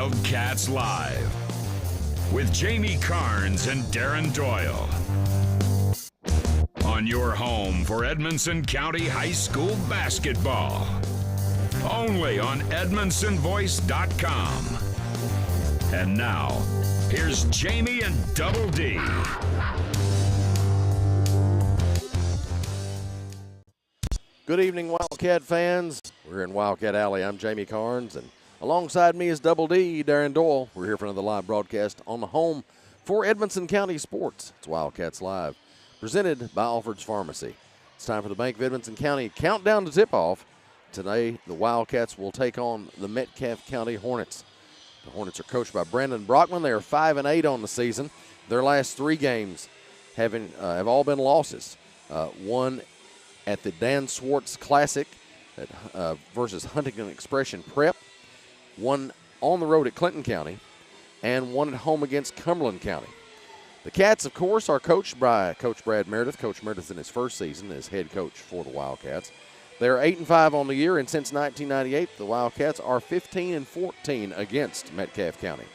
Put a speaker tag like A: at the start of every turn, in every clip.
A: Wildcats Live with Jamie Carnes and Darren Doyle. On your home for Edmonson County High School basketball. Only on EdmonsonVoice.com. And now, here's Jamie and Double D.
B: Good evening, Wildcat fans. We're in Wildcat Alley. I'm Jamie Carnes, and alongside me is Double D, Darren Doyle. We're here for another live broadcast on the home for Edmonson County sports. It's Wildcats Live, presented by Alfred's Pharmacy. It's time for the Bank of Edmonson County countdown to tip-off. Today, the Wildcats will take on the Metcalfe County Hornets. The Hornets are coached by Brandon Brockman. They are 5-8 on the season. Their last three games have all been losses. One at the Dan Swartz Classic versus Huntington Expression Prep, one on the road at Clinton County, and one at home against Cumberland County. The Cats, of course, are coached by Coach Brad Meredith. Coach Meredith in his first season as head coach for the Wildcats. They're 8-5 on the year, and since 1998, the Wildcats are 15-14 against Metcalfe County.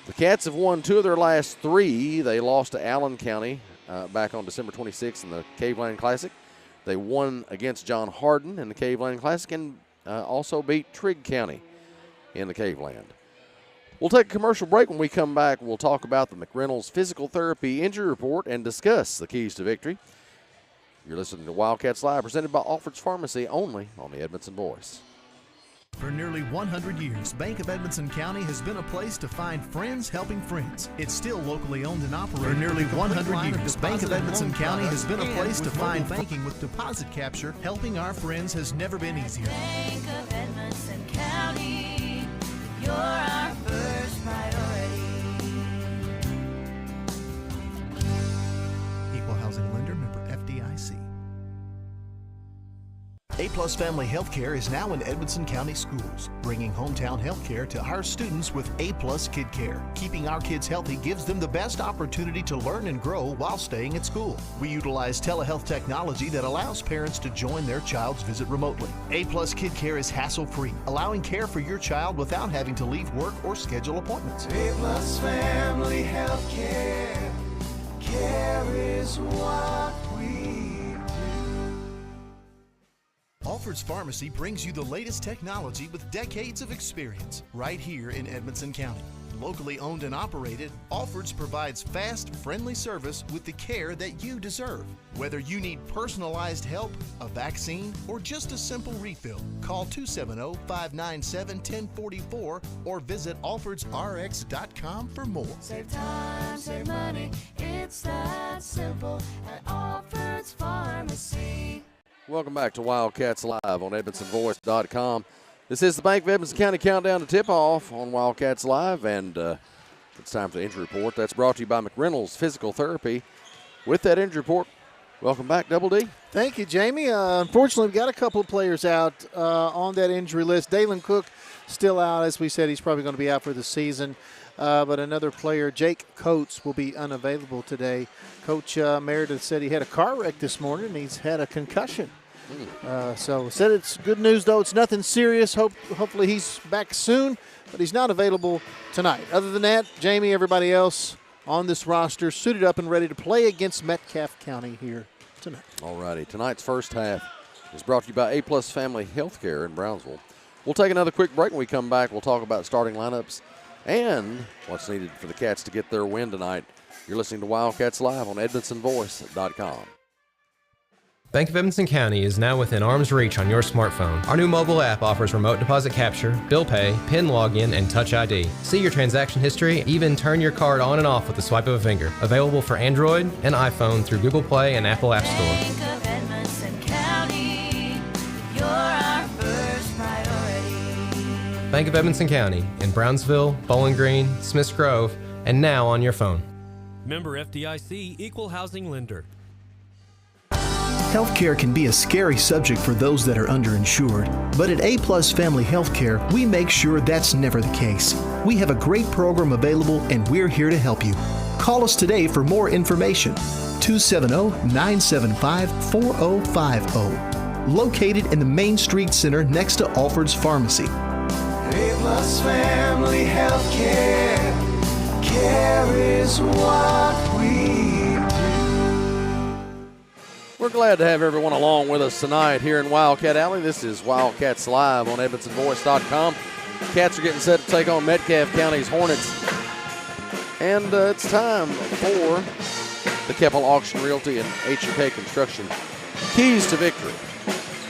B: The Cats have won two of their last three. They lost to Allen County back on December 26th in the Caveland Classic. They won against John Hardin in the Caveland Classic and also beat Trigg County in the Caveland. We'll take a commercial break. When we come back, we'll talk about the McReynolds Physical Therapy Injury Report and discuss the keys to victory. You're listening to Wildcats Live, presented by Alfred's Pharmacy, only on the Edmonson Voice.
C: For nearly 100 years, Bank of Edmonson County has been a place to find friends helping friends. It's still locally owned and operated. For nearly 100 years, Bank of Edmonson County has been a place to find banking with deposit capture. Helping our friends has never been easier.
D: Bank of Edmonson County, you're our first priority.
C: Equal housing lender, member FDIC. A-Plus Family Healthcare is now in Edmonson County schools, bringing hometown healthcare to our students with A-Plus Kid Care. Keeping our kids healthy gives them the best opportunity to learn and grow while staying at school. We utilize telehealth technology that allows parents to join their child's visit remotely. A-Plus Kid Care is hassle-free, allowing care for your child without having to leave work or schedule appointments.
E: A-Plus Family Healthcare, care is what we do.
C: Alfred's Pharmacy brings you the latest technology with decades of experience right here in Edmonson County. Locally owned and operated, Alfred's provides fast, friendly service with the care that you deserve. Whether you need personalized help, a vaccine, or just a simple refill, call 270-597-1044 or visit alfredsrx.com for more.
D: Save time, save money, it's that simple at Alfred's Pharmacy.
B: Welcome back to Wildcats Live on EdmonsonVoice.com. This is the Bank of Edmonson County countdown to tip-off on Wildcats Live, and it's time for the injury report. That's brought to you by McReynolds Physical Therapy. With that injury report, welcome back, Double D.
F: Thank you, Jamie. Unfortunately, we've got a couple of players out on that injury list. Dalen Cook still out. As we said, he's probably going to be out for the season. But another player, Jake Coates, will be unavailable today. Coach Meredith said he had a car wreck this morning. He's had a concussion. So said it's good news, though. It's nothing serious. Hopefully he's back soon, but he's not available tonight. Other than that, Jamie, everybody else on this roster suited up and ready to play against Metcalfe County here tonight.
B: All righty. Tonight's first half is brought to you by A-Plus Family Healthcare in Brownsville. We'll take another quick break. When we come back, we'll talk about starting lineups and what's needed for the Cats to get their win tonight. You're listening to Wildcats Live on EdmonsonVoice.com.
G: Bank of Edmonson County is now within arm's reach on your smartphone. Our new mobile app offers remote deposit capture, bill pay, PIN login, and Touch ID. See your transaction history, even turn your card on and off with the swipe of a finger. Available for Android and iPhone through Google Play and Apple App Store.
D: Bank of Edmonson County, you're our first priority.
G: Bank of Edmonson County in Brownsville, Bowling Green, Smiths Grove, and now on your phone.
H: Member FDIC, Equal Housing Lender.
C: Healthcare can be a scary subject for those that are underinsured, but at A-Plus Family Healthcare, we make sure that's never the case. We have a great program available and we're here to help you. Call us today for more information. 270-975-4050. Located in the Main Street Center next to Alfred's Pharmacy.
E: A Plus Family Healthcare. Care is what we do.
B: We're glad to have everyone along with us tonight here in Wildcat Alley. This is Wildcats Live on EdmonsonVoice.com. Cats are getting set to take on Metcalfe County's Hornets. And it's time for the Keppel Auction Realty and H&K Construction keys to victory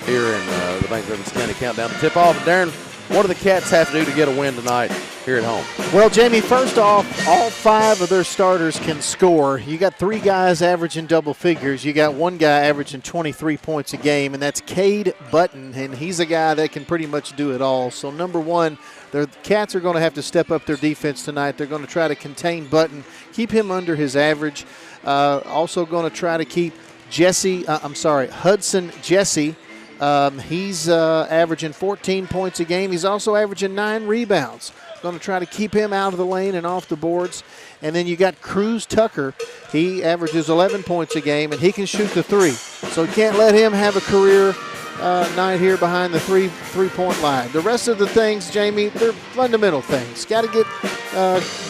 B: here in the Bank of Edmonson County Countdown to tip off. Darren, what do the Cats have to do to get a win tonight here at home?
F: Well, Jamie, first off, all 5 of their starters can score. You got 3 guys averaging double figures. You got 1 guy averaging 23 points a game, and that's Cade Button, and he's a guy that can pretty much do it all. So, number 1, the Cats are going to have to step up their defense tonight. They're going to try to contain Button, keep him under his average. Also going to try to keep Hudson Jesse. He's averaging 14 points a game. He's also averaging 9 rebounds. Going to try to keep him out of the lane and off the boards. And then you got Cruz Tucker. He averages 11 points a game, and he can shoot the 3. So you can't let him have a career night here behind the three-point line. The rest of the things, Jamie, they're fundamental things. Got to get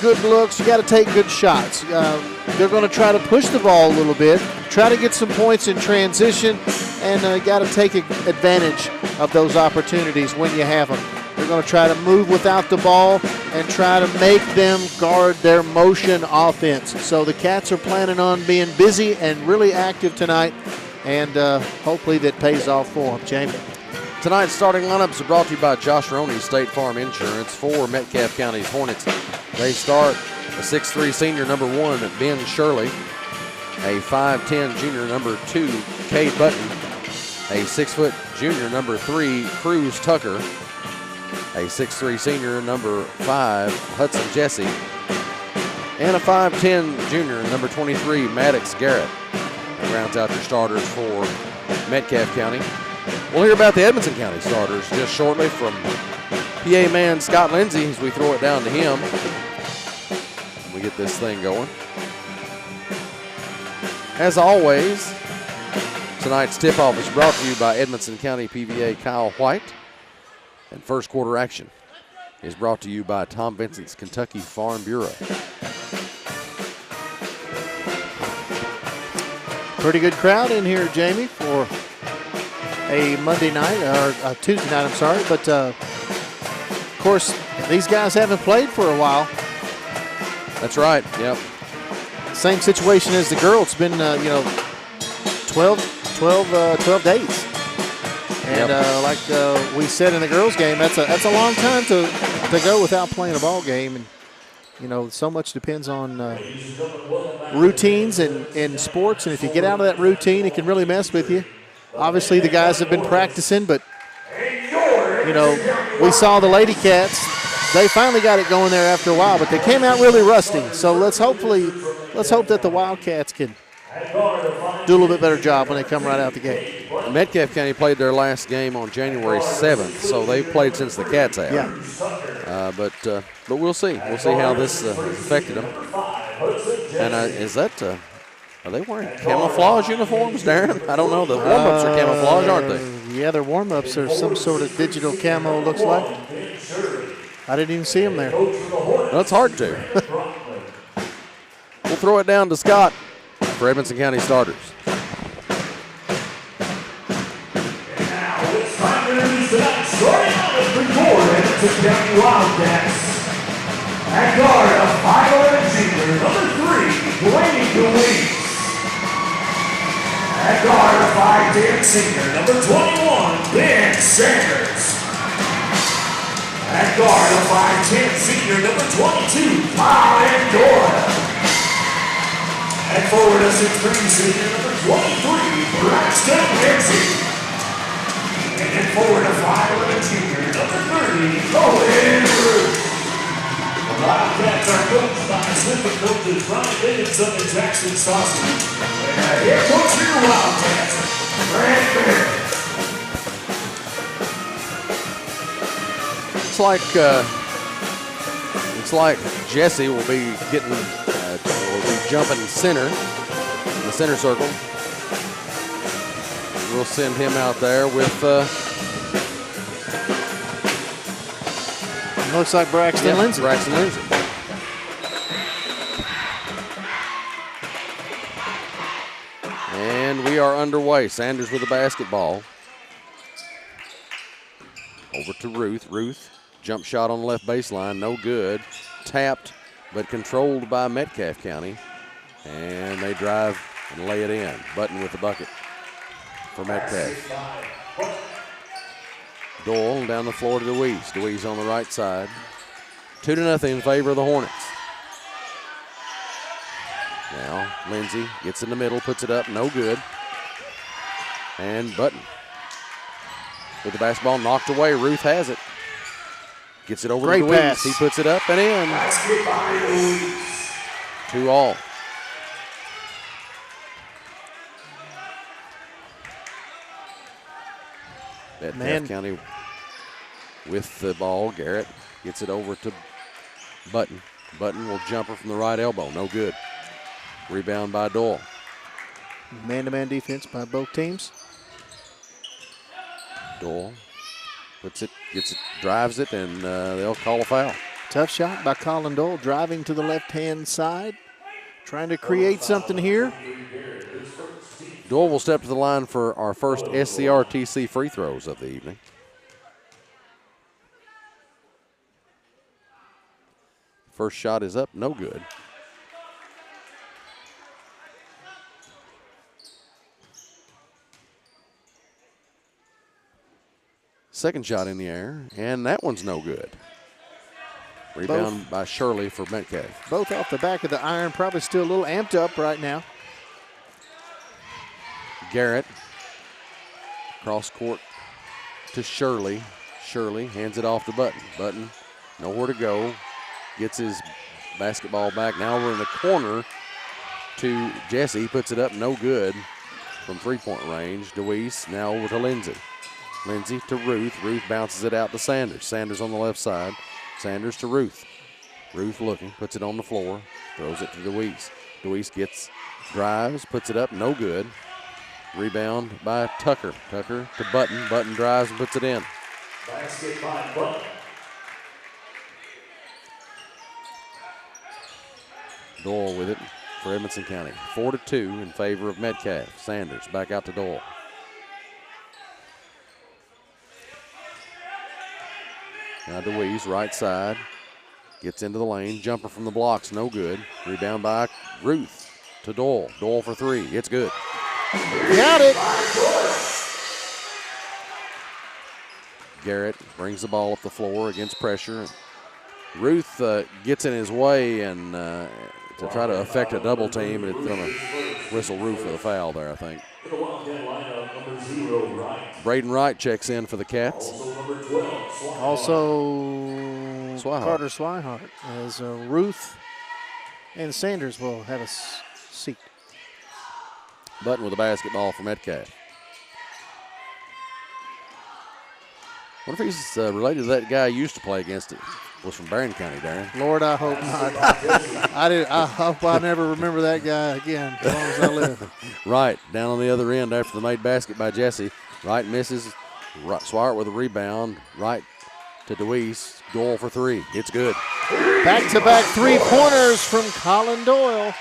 F: good looks. You got to take good shots. They're going to try to push the ball a little bit, try to get some points in transition, and got to take advantage of those opportunities when you have them. They're going to try to move without the ball and try to make them guard their motion offense. So the Cats are planning on being busy and really active tonight, and hopefully that pays off for them, Jamie.
B: Tonight's starting lineups are brought to you by Josh Roney, State Farm Insurance, for Metcalfe County's Hornets. They start a 6'3 senior, number 1, Ben Shirley, a 5'10 junior, number 2, Cade Button, a 6' junior, number 3, Cruz Tucker, a 6'3 senior, number 5, Hudson Jesse, and a 5'10 junior, number 23, Maddox Garrett. That rounds out your starters for Metcalfe County. We'll hear about the Edmonson County starters just shortly from PA man Scott Lindsay as we throw it down to him. We get this thing going. As always, tonight's tip-off is brought to you by Edmonson County PVA Kyle White. And first quarter action is brought to you by Tom Vincent's Kentucky Farm Bureau.
F: Pretty good crowd in here, Jamie, for a Monday night, or a Tuesday night, I'm sorry. But, of course, these guys haven't played for a while.
B: That's right, yep.
F: Same situation as the girl. It's been, 12 days. And like we said in the girls' game, that's a long time to go without playing a ball game. And, so much depends on routines in sports. And if you get out of that routine, it can really mess with you. Obviously, the guys have been practicing, but, we saw the Lady Cats. They finally got it going there after a while, but they came out really rusty. So let's hope that the Wildcats can do a little bit better job when they come right out the gate.
B: Metcalfe County played their last game on January 7th, so they've played since the Cats have.
F: Yeah.
B: But we'll see. We'll see how this affected them. And are they wearing camouflage uniforms, Darren? I don't know. The warm-ups are camouflage, aren't they?
F: Yeah, their warm-ups are some sort of digital camo, looks like. I didn't even see them there.
B: Well, it's hard to. We'll throw it down to Scott for Edmonson County starters.
I: Starting out with the Edmonson County Wildcats. At guard, a 5'11 senior, number 3, Dwayne DeWeese. At guard, a 5'10 senior, number 21, Ben Sanders. At guard, a 5'10 senior, number 22, Colin Doyle. At forward, a 6'3 senior, number 23, Braxton Lindsay. And forward a 5'11 junior, number 30, Owen Root. The Wildcats are coached by assistant coaches Brian Dickinson and Jackson Saucy. And head coach for your Wildcats, Brad Barrett.
B: It's like Jesse will be jumping center in the center circle. We'll send him out there with
F: Looks like Braxton Lindsay.
B: Braxton Lindsay. And we are underway. Sanders with the basketball. Over to Ruth. Ruth, jump shot on the left baseline, no good. Tapped, but controlled by Metcalfe County. And they drive and lay it in. Button with the bucket for Metcalfe. Doyle down the floor to Deweese. Deweese on the right side. 2-0 in favor of the Hornets. Now Lindsay gets in the middle, puts it up, no good. And Button with the basketball knocked away. Ruth has it. Gets it over to Deweese.
F: Pass.
B: He puts it up and in. 2-all. Metcalfe County with the ball. Garrett gets it over to Button. Button will jumper from the right elbow. No good. Rebound by Doyle.
F: Man-to-man defense by both teams.
B: Doyle puts it, gets it, drives it, and they'll call a foul.
F: Tough shot by Colin Doyle, driving to the left-hand side, trying to create something here.
B: Doyle will step to the line for our first SCRTC free throws of the evening. First shot is up, no good. Second shot in the air, and that one's no good. Rebound by Shirley for Metcalfe.
F: Both off the back of the iron, probably still a little amped up right now.
B: Garrett, cross court to Shirley. Shirley hands it off to Button. Button, nowhere to go. Gets his basketball back. Now we're in the corner to Jesse. He puts it up, no good from three-point range. Deweese now over to Lindsay. Lindsay to Ruth. Ruth bounces it out to Sanders. Sanders on the left side. Sanders to Ruth. Ruth looking, puts it on the floor, throws it to Deweese. Deweese gets, drives, puts it up, no good. Rebound by Tucker. Tucker to Button. Button drives and puts it in.
I: Basket by Button.
B: Doyle with it for Edmonson County. 4-2 in favor of Metcalfe. Sanders back out to Doyle. Now Deweese, right side. Gets into the lane. Jumper from the blocks, no good. Rebound by Ruth to Doyle. Doyle for three. It's good.
F: Got it.
B: Garrett brings the ball up the floor against pressure. Ruth gets in his way and to try to affect a double team, and it's going to whistle Ruth for the foul there, I think. Braden Wright checks in for the Cats.
F: Also,
B: Swihart.
F: Carter Swihart, as Ruth and Sanders will have a seat.
B: Button with the basketball for Metcalfe. What if he's related to that guy who used to play against it? Was from Barron County, Darren.
F: Lord, I hope not. I hope I never remember that guy again as long as I live.
B: Wright down on the other end after the made basket by Jesse. Wright misses. Swihart with a rebound. Wright to Deweese. Doyle for three. It's good.
F: Back-to-back three-pointers from Colin Doyle.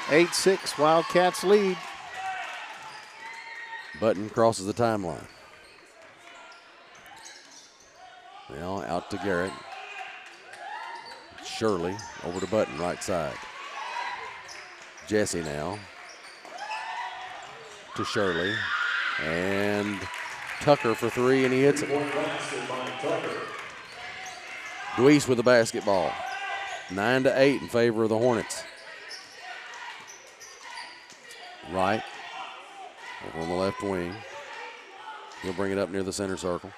F: 8-6, Wildcats lead.
B: Button crosses the timeline. Now out to Garrett. Shirley over to Button, right side. Jesse now to Shirley. And Tucker for three, and he hits it. Deweese with the basketball. 9-8 in favor of the Hornets. Wright over on the left wing. He'll bring it up near the center circle.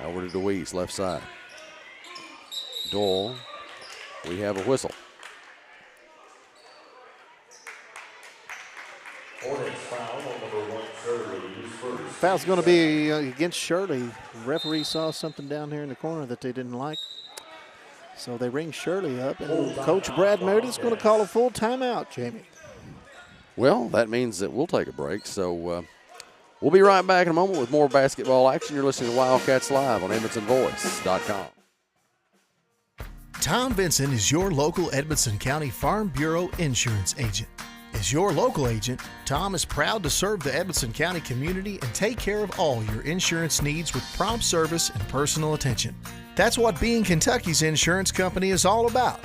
B: Over to Deweese, left side. Doyle, we have a whistle.
F: Foul's going to be against Shirley. The referee saw something down here in the corner that they didn't like. So they ring Shirley up, and Coach Brad Meredith's going to call a full timeout, Jamie.
B: Well, that means that we'll take a break. So We'll be right back in a moment with more basketball action. You're listening to Wildcats Live on EdmonsonVoice.com.
C: Tom Vinson is your local Edmonson County Farm Bureau insurance agent. As your local agent, Tom is proud to serve the Edmonson County community and take care of all your insurance needs with prompt service and personal attention. That's what being Kentucky's insurance company is all about.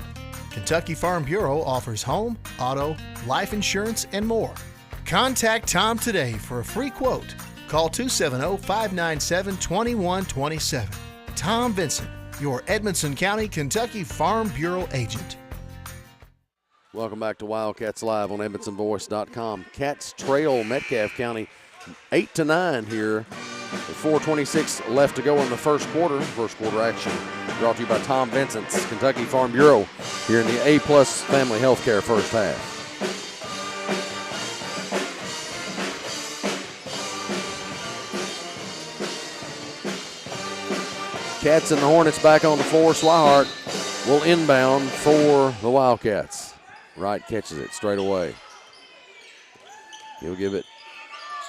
C: Kentucky Farm Bureau offers home, auto, life insurance, and more. Contact Tom today for a free quote. Call 270-597-2127. Tom Vinson, your Edmonson County, Kentucky Farm Bureau agent.
B: Welcome back to Wildcats Live on EdmonsonVoice.com. Cats trail Metcalfe County 8-9 here with 4:26 left to go in the first quarter. First quarter action brought to you by Tom Vincent's Kentucky Farm Bureau here in the A-Plus Family Healthcare first half. Cats and the Hornets back on the floor. Swihart will inbound for the Wildcats. Wright catches it straight away. He'll give it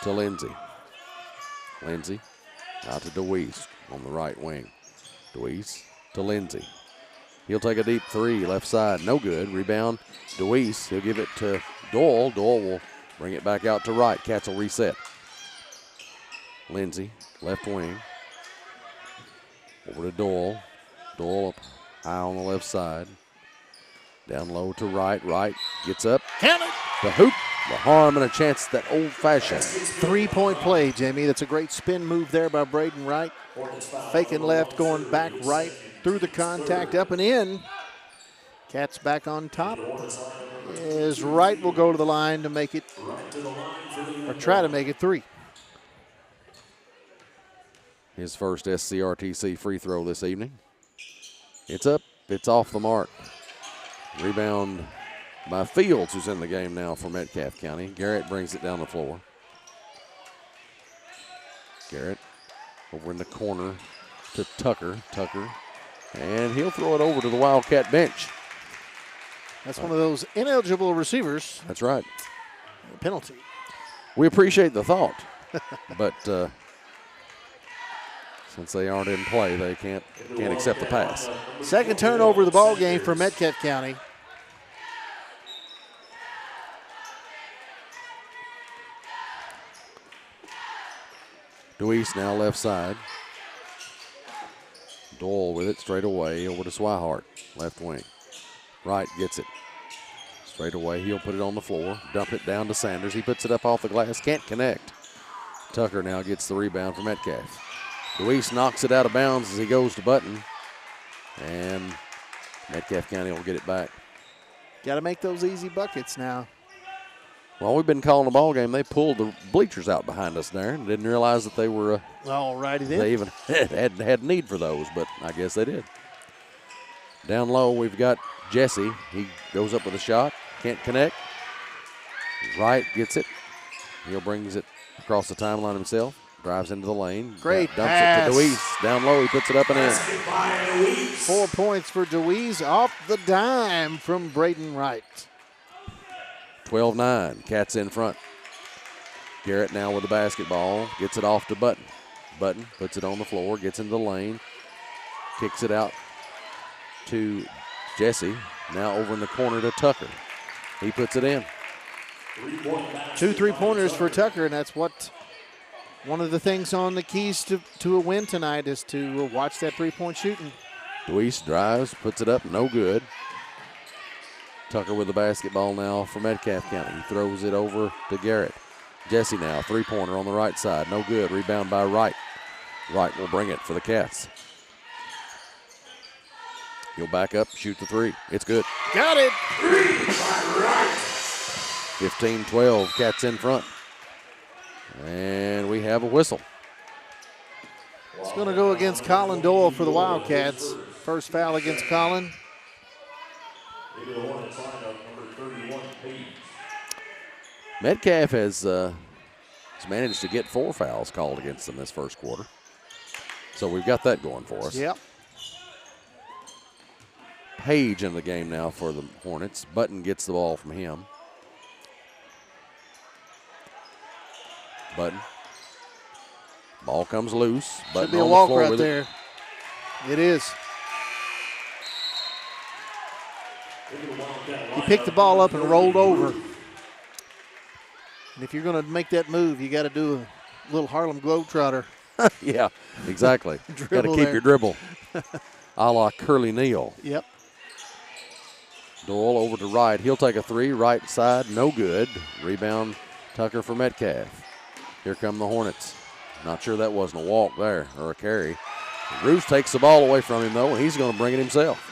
B: to Lindsey. Lindsey out to DeWeese on the right wing. DeWeese to Lindsey. He'll take a deep three, left side, no good. Rebound, DeWeese. He'll give it to Doyle. Doyle will bring it back out to Wright. Cats will reset. Lindsey, left wing. Over to Doyle. Doyle up high on the left side. Down low to Wright. Wright gets up.
F: Count it.
B: The hoop, the harm, and a chance at that old-fashioned.
F: 3-point play, Jamie. That's a great spin move there by Braden Wright. Faking left, going back right through the contact, up and in. Cats back on top. As Wright will go to the line to make it, or try to make it 3.
B: His first SCRTC free throw this evening. It's up. It's off the mark. Rebound by Fields, who's in the game now for Metcalfe County. Garrett brings it down the floor. Garrett over in the corner to Tucker. Tucker. And he'll throw it over to the Wildcat bench.
F: That's one of those ineligible receivers.
B: That's right.
F: Penalty.
B: We appreciate the thought, but since they aren't in play, they can't accept the pass.
F: Second turnover of the ball game for Metcalfe County.
B: DeWeese now left side. Doyle with it straight away over to Swihart, left wing. Wright gets it. Straight away, he'll put it on the floor, dump it down to Sanders. He puts it up off the glass, can't connect. Tucker now gets the rebound for Metcalfe. DeWeese knocks it out of bounds as he goes to Button, and Metcalfe County will get it back.
F: Got to make those easy buckets now.
B: While we've been calling the ball game, they pulled the bleachers out behind us there and didn't realize that they were.
F: All righty then.
B: They even had need for those, but I guess they did. Down low, we've got Jesse. He goes up with a shot, can't connect. Wright gets it. He brings it across the timeline himself. Drives into the lane.
F: Great
B: dumps
F: pass.
B: it to DeWeese. Down low, he puts it up and in.
F: 4 points for DeWeese off the dime from Braden Wright.
B: 12-9. Cats in front. Garrett now with the basketball. Gets it off to Button. Button puts it on the floor. Gets into the lane. Kicks it out to Jesse. Now over in the corner to Tucker. He puts it in.
F: 2 3-pointers for Tucker, and that's what one of the things on the keys to a win tonight is to watch that 3-point shooting.
B: DeWeese drives, puts it up, no good. Tucker with the basketball now for Metcalfe County. He throws it over to Garrett. Jesse now, 3-pointer on the right side, no good. Rebound by Wright. Wright will bring it for the Cats. He'll back up, shoot the 3. It's good.
F: Got it.
B: 15-12, Cats in front. And we have a whistle.
F: It's going to go against Colin Doyle for the Wildcats. First foul against Colin.
B: Metcalfe has managed to get 4 fouls called against them this first quarter. So we've got that going for us.
F: Yep.
B: Page in the game now for the Hornets. Button gets the ball from him. Button Ball comes loose.
F: Should be a walk right there. It is. He picked the ball up and rolled over. And if you're going to make that move, you got to do a little Harlem Globetrotter.
B: Yeah, exactly. Got to keep your dribble. A la Curly Neal.
F: Yep.
B: Doyle over to right. He'll take a three. Right side, no good. Rebound, Tucker for Metcalfe. Here come the Hornets. Not sure that wasn't a walk there or a carry. Roos takes the ball away from him, though, and he's going to bring it himself.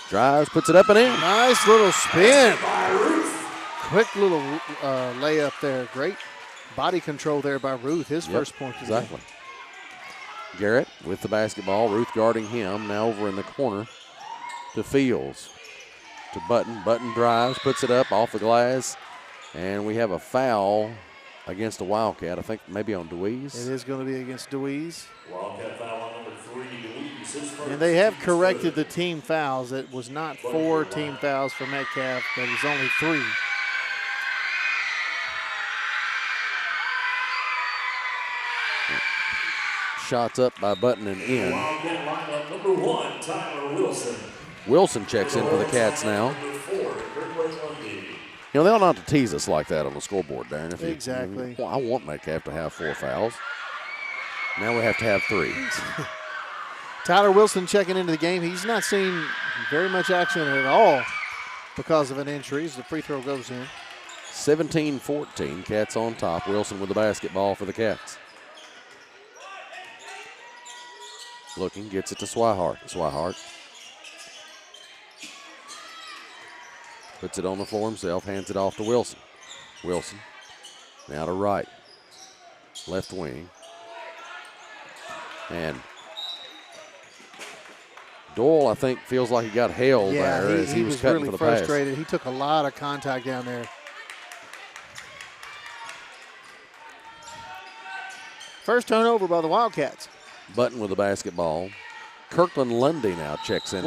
B: Drives, puts it up and in.
F: Nice little spin. Quick little layup there. Great body control there by Ruth. His first point.
B: Exactly. Garrett with the basketball. Ruth guarding him. Now over in the corner to Fields. To Button. Button drives, puts it up off the glass. And we have a foul against the Wildcat. I think maybe on Deweese.
F: It is going to be against Deweese.
I: Wildcat foul on number 3, Deweese.
F: And they have corrected the team fouls. It was not 4 team fouls for Metcalfe, but it was only 3.
B: Shots up by Button and in.
I: Wildcat lineup number 1, Tyler Wilson.
B: Wilson checks in for the Cats now. You know, they ought not to tease us like that on the scoreboard, Darren.
F: Exactly.
B: I want Metcalfe to have 4 fouls. Now we have to have 3.
F: Tyler Wilson checking into the game. He's not seen very much action at all because of an injury as the free throw goes in.
B: 17-14, Cats on top. Wilson with the basketball for the Cats. Looking, gets it to Swihart. Swihart puts it on the floor himself, hands it off to Wilson. Wilson now to right. Left wing. And Doyle, I think, feels like he got held there as he was cutting
F: really
B: for the
F: frustrated.
B: pass.
F: He took a lot of contact down there. First turnover by the Wildcats.
B: Button with the basketball. Kirkland Lundy now checks in.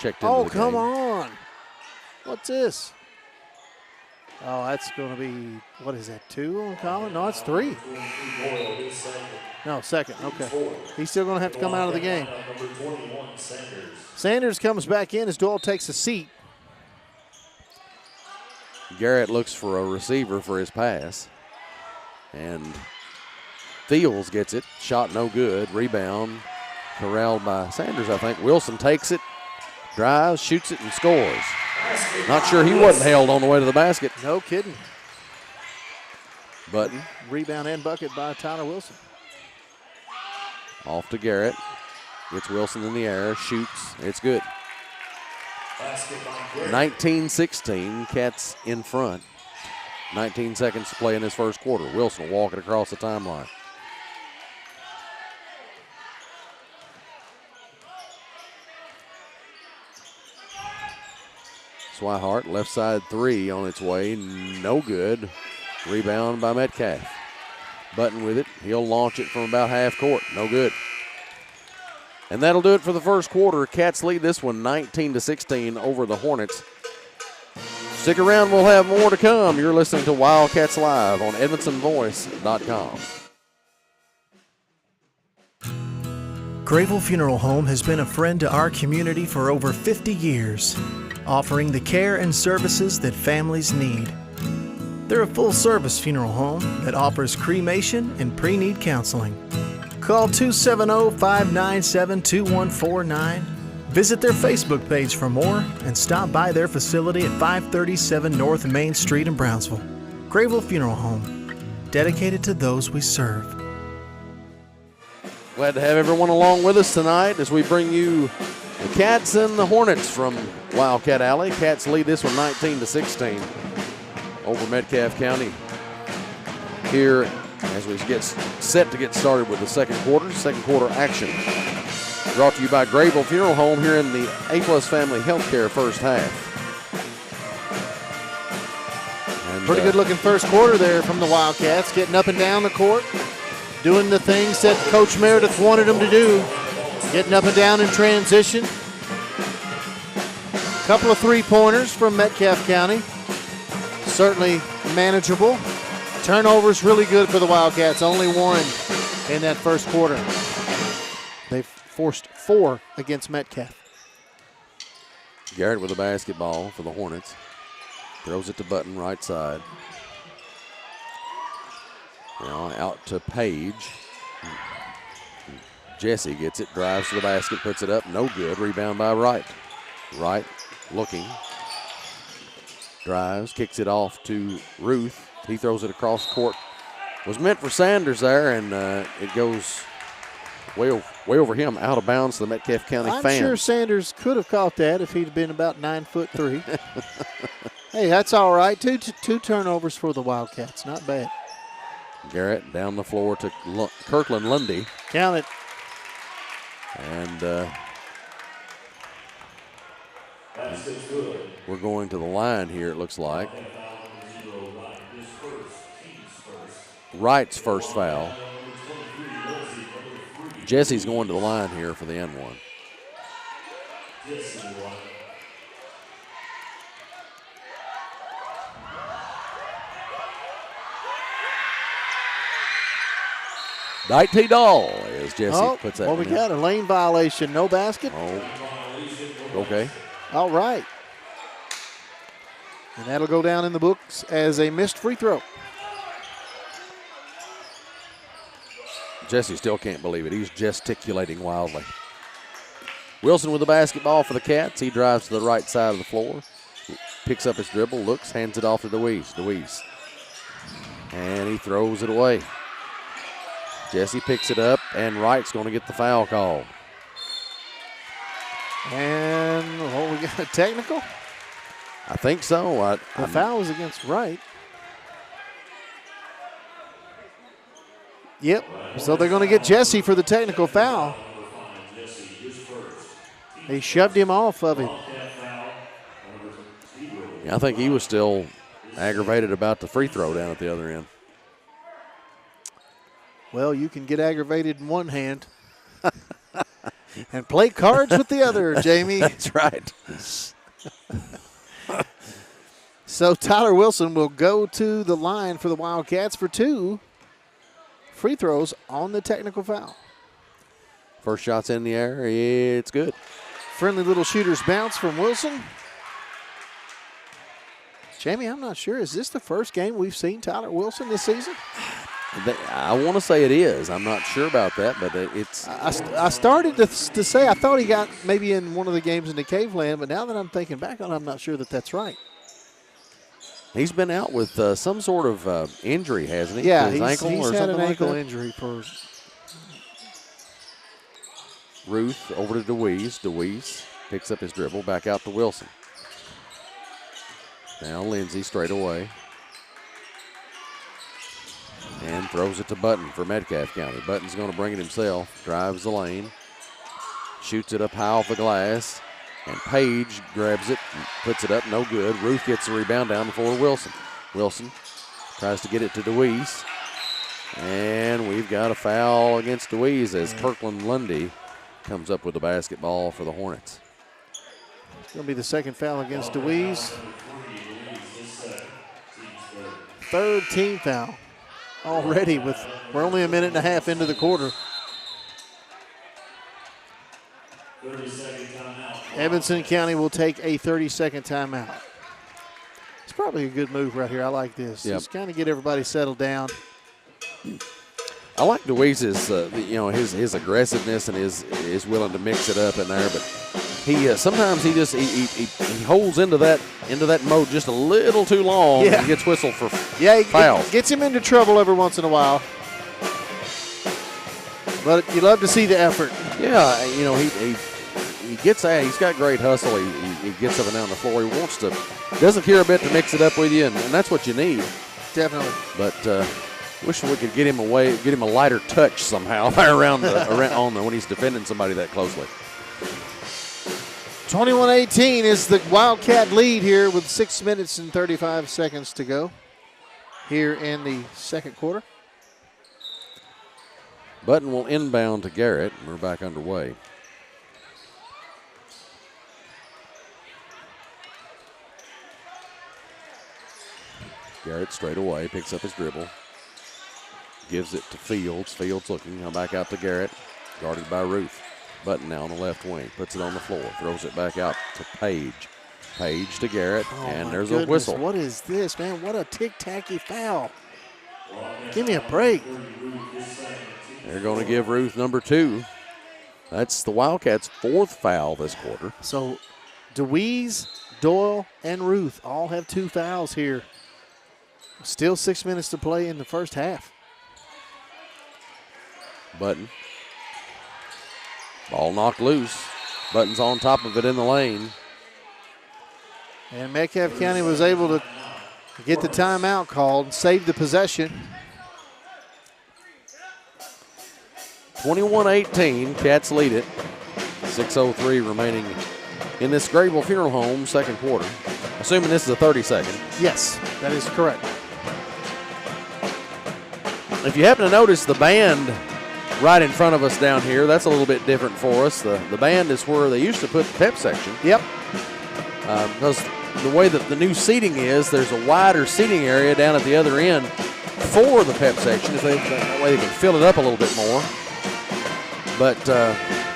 B: Checked into
F: oh,
B: the
F: come
B: game.
F: on. What's this? Oh, that's going to be, what is that, 2 on Colin? No, it's 3. No, second. Okay. He's still going to have to come out of the game. Sanders comes back in as Doyle takes a seat.
B: Garrett looks for a receiver for his pass. And Fields gets it. Shot no good. Rebound corralled by Sanders, I think. Wilson takes it, drives, shoots it, and scores. Not sure he wasn't held on the way to the basket.
F: No kidding.
B: Button.
F: Rebound and bucket by Tyler Wilson.
B: Off to Garrett. Gets Wilson in the air, shoots. It's good. 19-16, Cats in front. 19 seconds to play in this first quarter. Wilson walking across the timeline. Swihart, left side 3 on its way. No good. Rebound by Metcalfe. Button with it. He'll launch it from about half court. No good. And that'll do it for the first quarter. Cats lead this one 19-16 over the Hornets. Stick around, we'll have more to come. You're listening to Wildcats Live on EdmontonVoice.com.
J: Grayville Funeral Home has been a friend to our community for over 50 years, offering the care and services that families need. They're a full-service funeral home that offers cremation and pre-need counseling. Call 270-597-2149. Visit their Facebook page for more and stop by their facility at 537 North Main Street in Brownsville. Grayville Funeral Home, dedicated to those we serve.
B: Glad to have everyone along with us tonight as we bring you the Cats and the Hornets from Wildcat Alley. Cats lead this one 19-16 over Metcalfe County. Here as we get set to get started with the second quarter action. Brought to you by Grayville Funeral Home here in the A-Plus Family Healthcare first half. And,
F: pretty good looking first quarter there from the Wildcats, getting up and down the court, doing the things that Coach Meredith wanted them to do, getting up and down in transition. A couple of three-pointers from Metcalfe County, certainly manageable. Turnovers really good for the Wildcats, only one. in that first quarter. They've forced 4 against Metcalfe.
B: Garrett with the basketball for the Hornets. Throws it to Button, right side. Now out to Page. Jesse gets it, drives to the basket, puts it up. No good. Rebound by Wright. Wright looking. Drives, kicks it off to Ruth. He throws it across court. Was meant for Sanders there, and it goes way over him, out of bounds to the Metcalfe County fans.
F: I'm sure Sanders could have caught that if he'd been about 9'3". Hey, that's all right. Two turnovers for the Wildcats. Not bad.
B: Garrett down the floor to Kirkland Lundy.
F: Count it.
B: And we're going to the line here, it looks like. Wright's first foul. Jesse's going to the line here for the N1. Night Dahl as Jesse puts that.
F: Well, we got a lane violation. No basket.
B: Oh, okay.
F: All right. And that'll go down in the books as a missed free throw.
B: Jesse still can't believe it. He's gesticulating wildly. Wilson with the basketball for the Cats. He drives to the right side of the floor. Picks up his dribble, looks, hands it off to Deweese. And he throws it away. Jesse picks it up, and Wright's going to get the foul call.
F: And we got a technical?
B: I think so.
F: The foul was against Wright. Yep. So they're going to get Jesse for the technical foul. He shoved him off of him.
B: Yeah, I think he was still aggravated about the free throw down at the other end.
F: Well, you can get aggravated in one hand and play cards with the other, Jamie.
B: That's right.
F: So Tyler Wilson will go to the line for the Wildcats for 2 free throws on the technical foul.
B: First shot's in the air. It's good.
F: Friendly little shooter's bounce from Wilson. Jamie, I'm not sure. Is this the first game we've seen Tyler Wilson this season?
B: I want to say it is. I'm not sure about that, but it's.
F: I started to say I thought he got maybe in one of the games in the Cave Land, but now that I'm thinking back on it, I'm not sure that that's right.
B: He's been out with some sort of injury, hasn't he?
F: Yeah,
B: his ankle
F: he's
B: or
F: had
B: something
F: an
B: like
F: ankle
B: that?
F: injury for.
B: Ruth over to Deweese picks up his dribble, back out to Wilson. Now Lindsay straight away. And throws it to Button for Metcalfe County. Button's going to bring it himself. Drives the lane. Shoots it up high off the glass. And Page grabs it and puts it up. No good. Ruth gets the rebound down before Wilson. Wilson tries to get it to Deweese. And we've got a foul against Deweese as Kirkland Lundy comes up with the basketball for the Hornets.
F: It's going to be the second foul against Deweese. Third team foul already we're only a minute and a half into the quarter. Edmonson County will take a 30-second timeout. It's probably a good move right here. I like this.
B: Yep.
F: Just kind of get everybody settled down.
B: I like Deweese's, his aggressiveness and his willing to mix it up in there, but he sometimes he holds into that mode just a little too long and gets whistled for fouls.
F: It gets him into trouble every once in a while. But you love to see the effort.
B: Yeah, he gets at. He's got great hustle. He gets up and down the floor. He doesn't care a bit to mix it up with you, and that's what you need.
F: Definitely.
B: But wish we could get him a lighter touch somehow around when he's defending somebody that closely.
F: 21-18 is the Wildcat lead here with 6 minutes and 35 seconds to go here in the second quarter.
B: Button will inbound to Garrett. We're back underway. Garrett straight away picks up his dribble. gives it to Fields. Fields looking, now back out to Garrett, guarded by Ruth. Button now on the left wing, puts it on the floor, throws it back out to Page. Page to Garrett, and there's a whistle.
F: What is this, man? What a tic-tacky foul. Give me a break.
B: They're going to give Ruth number 2. That's the Wildcats' 4th foul this quarter.
F: So DeWeese, Doyle, and Ruth all have 2 fouls here. Still 6 minutes to play in the first half.
B: Button. Ball knocked loose. Button's on top of it in the lane.
F: And Metcalfe County was able to get the timeout called and save the possession.
B: 21-18, Cats lead it. 6:03 remaining in this Grayville Funeral Home second quarter. Assuming this is a 30-second.
F: Yes, that is correct.
B: If you happen to notice the band right in front of us down here, that's a little bit different for us. The band is where they used to put the pep section.
F: Yep.
B: Because the way that the new seating is, there's a wider seating area down at the other end for the pep section. That way they can fill it up a little bit more. But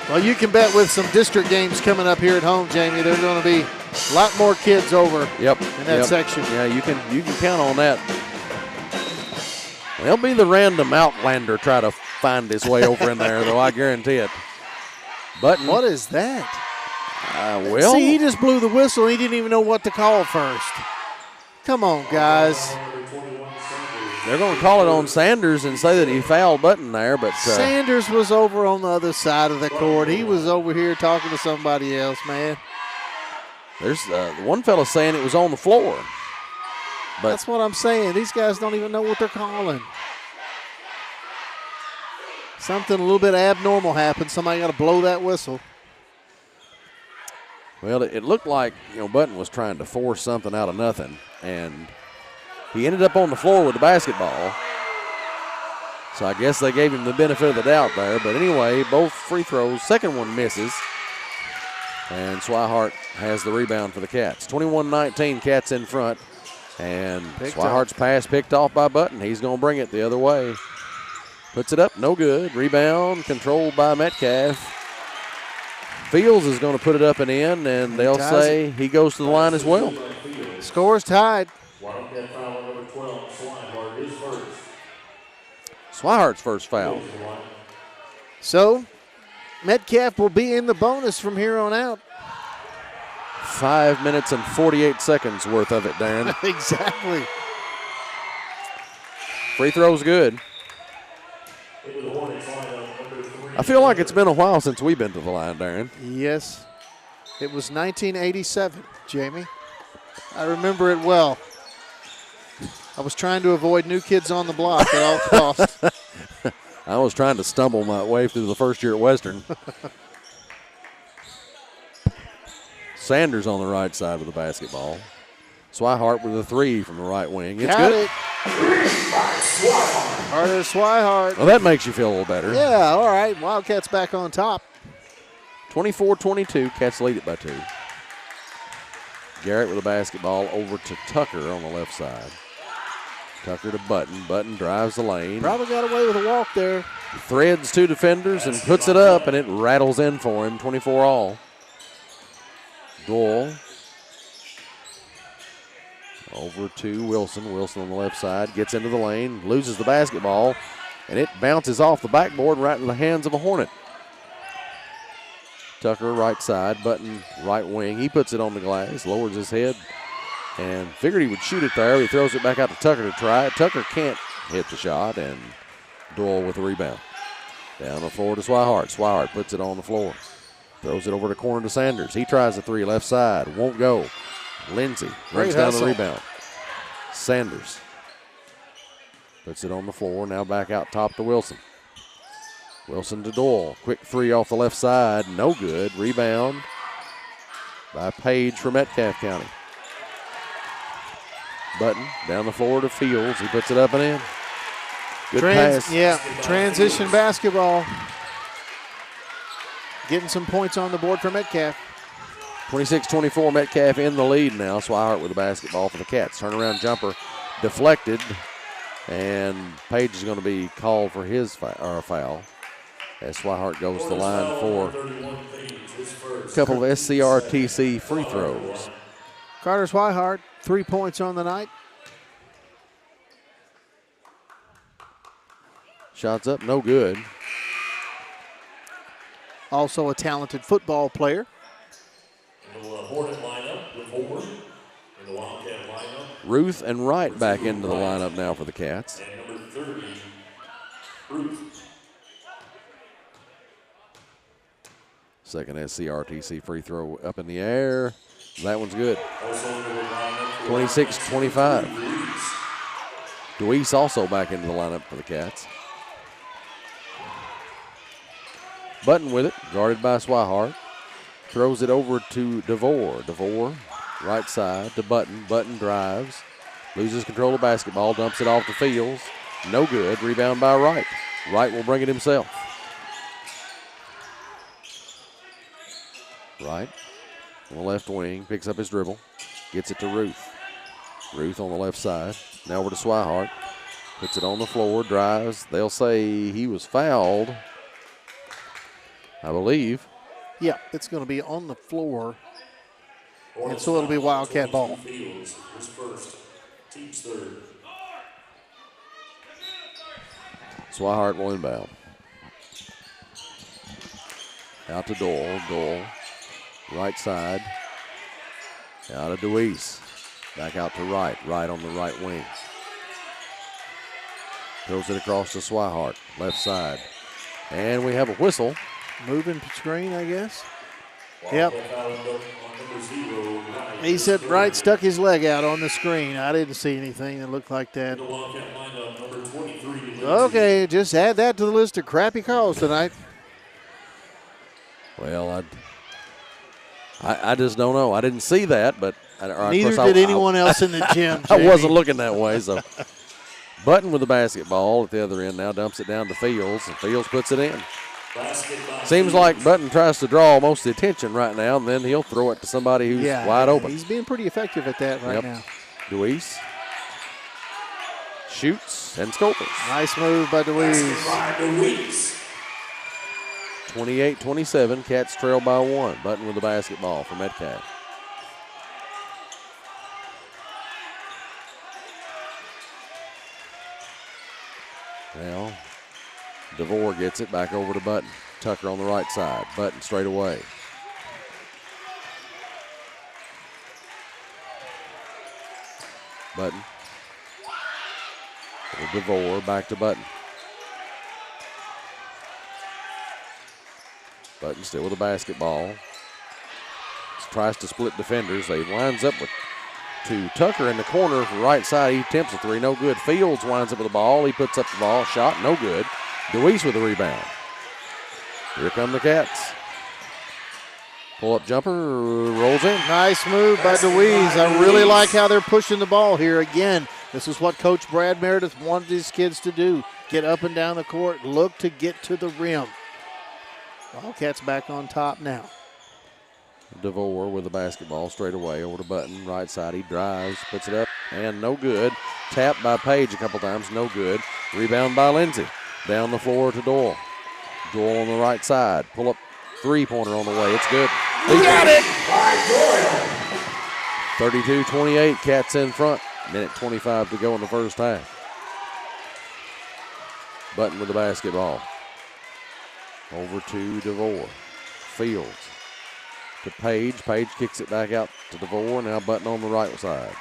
F: well, you can bet with some district games coming up here at home, Jamie, there's going to be a lot more kids over in that section.
B: Yeah, you can count on that. There'll be the random outlander try to find his way over in there, though, I guarantee it. Button.
F: What is that?
B: Well,
F: see, he just blew the whistle. He didn't even know what to call first. Come on, guys.
B: They're going to call it on Sanders and say that he fouled Button there, but
F: Sanders was over on the other side of the court. He was over here talking to somebody else, man.
B: There's one fella saying it was on the floor. But
F: that's what I'm saying. These guys don't even know what they're calling. Something a little bit abnormal happened. Somebody got to blow that whistle.
B: Well, it looked like, Button was trying to force something out of nothing, and he ended up on the floor with the basketball. So I guess they gave him the benefit of the doubt there. But anyway, both free throws, second one misses. And Swihart has the rebound for the Cats. 21-19, Cats in front. And Swihart's pass picked off by Button. He's going to bring it the other way. Puts it up, no good. Rebound controlled by Metcalfe. Fields is going to put it up and in, and they'll say he goes to the line as well.
F: Score's tied.
B: Swihart's first foul.
F: So Metcalfe will be in the bonus from here on out.
B: 5 minutes and 48 seconds worth of it, Darren.
F: Exactly.
B: Free throw's good. I feel like it's been a while since we've been to the line, Darren.
F: Yes. It was 1987, Jamie. I remember it well. I was trying to avoid New Kids on the Block at all costs.
B: I was trying to stumble my way through the first year at Western. Sanders on the right side of the basketball. Swihart with a 3 from the right wing. It's
F: Got
B: good.
F: it. Carter Swihart.
B: Well, that makes you feel a little better.
F: Yeah, all right. Wildcats back on top.
B: 24-22. Cats lead it by 2. Garrett with the basketball over to Tucker on the left side. Tucker to Button. Button drives the lane.
F: Probably got away with a walk there.
B: Threads 2 defenders and puts it up, and it rattles in for him. 24 all. Doyle over to Wilson. Wilson on the left side gets into the lane, loses the basketball, and it bounces off the backboard right in the hands of a Hornet. Tucker right side, Button right wing. He puts it on the glass, lowers his head, and figured he would shoot it there. He throws it back out to Tucker to try it. Tucker can't hit the shot, and Doyle with the rebound. Down the floor to Swihart. Swihart puts it on the floor. Throws it over the corner to Sanders. He tries a 3 left side. Won't go. Lindsey brings down the rebound. Sanders puts it on the floor. Now back out top to Wilson. Wilson to Doyle. Quick 3 off the left side. No good. Rebound by Page for Metcalfe County. Button down the floor to Fields. He puts it up and in. Good pass.
F: Yeah, transition basketball. Getting some points on the board for Metcalfe.
B: 26-24, Metcalfe in the lead now. Swihart with the basketball for the Cats. Turnaround jumper deflected. And Page is going to be called for his foul as Swihart goes to the line for a couple of SCRTC free throws.
F: Carter Swihart, 3 points on the night.
B: Shots up, no good.
F: Also a talented football player.
I: Hornet lineup with Horde in the Wildcat lineup.
B: Ruth and Wright back into the lineup now for the Cats.
I: And number 30, Ruth.
B: Second SCRTC free throw up in the air. That one's good. 26-25. Deweese also back into the lineup for the Cats. Button with it, guarded by Swihart. Throws it over to DeVore. DeVore, right side to Button. Button drives. Loses control of the basketball, dumps it off to Fields. No good. Rebound by Wright. Wright will bring it himself. Wright on the left wing, picks up his dribble. Gets it to Ruth. Ruth on the left side. Now over to Swihart. Puts it on the floor, drives. They'll say he was fouled, I believe.
F: Yeah, it's going to be on the floor. And so it'll be Wildcat ball.
B: Swihart will inbound. Out to Dole. Dole, right side. Out of Deweese. Back out to Wright. Wright on the right wing. Throws it across to Swihart. Left side. And we have a whistle.
F: Moving screen, I guess. Yep. He said Wright stuck his leg out on the screen. I didn't see anything that looked like that. Okay, just add that to the list of crappy calls tonight.
B: Well, I just don't know. I didn't see that, but
F: neither did anyone else in the gym.
B: I wasn't looking that way. So Button with the basketball at the other end now dumps it down to Fields, and Fields puts it in. Seems like Button tries to draw most of the attention right now, and then he'll throw it to somebody who's wide open.
F: He's being pretty effective at that right now.
B: Deweese shoots and scores.
F: Nice move by Deweese.
B: 28-27, Cats trail by 1. Button with the basketball for Metcalfe. Now, DeVore gets it back over to Button. Tucker on the right side. Button straight away. Button. DeVore back to Button. Button still with the basketball. Tries to split defenders. He lines up with Tucker in the corner for right side. He attempts a three, no good. Fields winds up with the ball. He puts up the ball, shot, no good. Deweese with the rebound. Here come the Cats. Pull-up jumper, rolls in.
F: Nice move by Deweese. I really like how they're pushing the ball here. Again, this is what Coach Brad Meredith wanted his kids to do. Get up and down the court, look to get to the rim. Wildcats back on top now.
B: DeVore with the basketball straight away over to Button. Right side, he drives, puts it up, and no good. Tapped by Page a couple times, no good. Rebound by Lindsay. Down the floor to Doyle. Doyle on the right side. Pull up three-pointer on the way. It's good.
F: He got it!
B: 32-28, Cats in front. Minute 25 to go in the first half. Button with the basketball. Over to DeVore. Fields to Page. Page kicks it back out to DeVore. Now Button on the right side.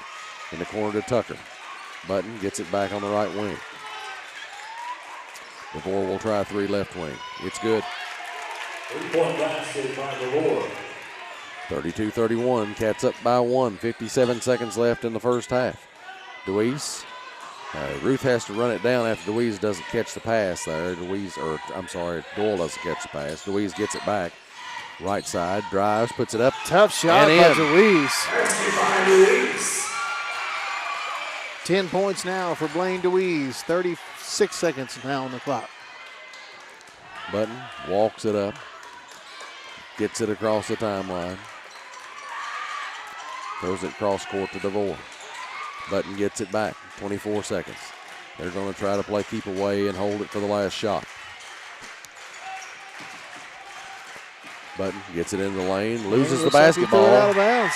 B: In the corner to Tucker. Button gets it back on the right wing. DeVore will try three left wing. It's good.
I: 3-point basket by DeVore.
B: 32-31. Cats up by 1. 57 seconds left in the first half. Deweese. Ruth has to run it down after Deweese doesn't catch the pass there. Doyle doesn't catch the pass. Deweese gets it back. Right side, drives, puts it up.
F: Tough shot by Deweese. 10 points now for Blaine Deweese. 36 seconds now on the clock.
B: Button walks it up. Gets it across the timeline. Throws it cross court to DeVore. Button gets it back. 24 seconds. They're going to try to play keep away and hold it for the last shot. Button gets it in the lane, loses the basketball.
F: Threw it out of bounds.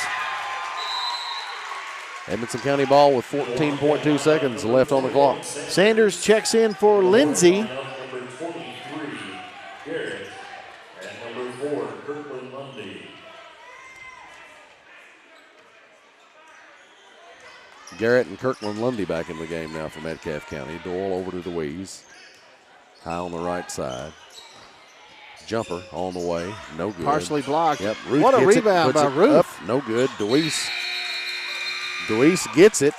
B: Edmonson County ball with 14.2 seconds left on the clock.
F: Sanders checks in for Lindsay.
I: Number 23, Garrett. And number 4, Kirkland Lundy.
B: Garrett and Kirkland Lundy back in the game now for Metcalfe County. Doyle over to DeWeese. High on the right side. Jumper on the way. No good.
F: Partially blocked.
B: Yep. Ruth
F: What a
B: gets
F: rebound
B: it, puts
F: by
B: it
F: Ruth.
B: up. No good. DeWeese gets it.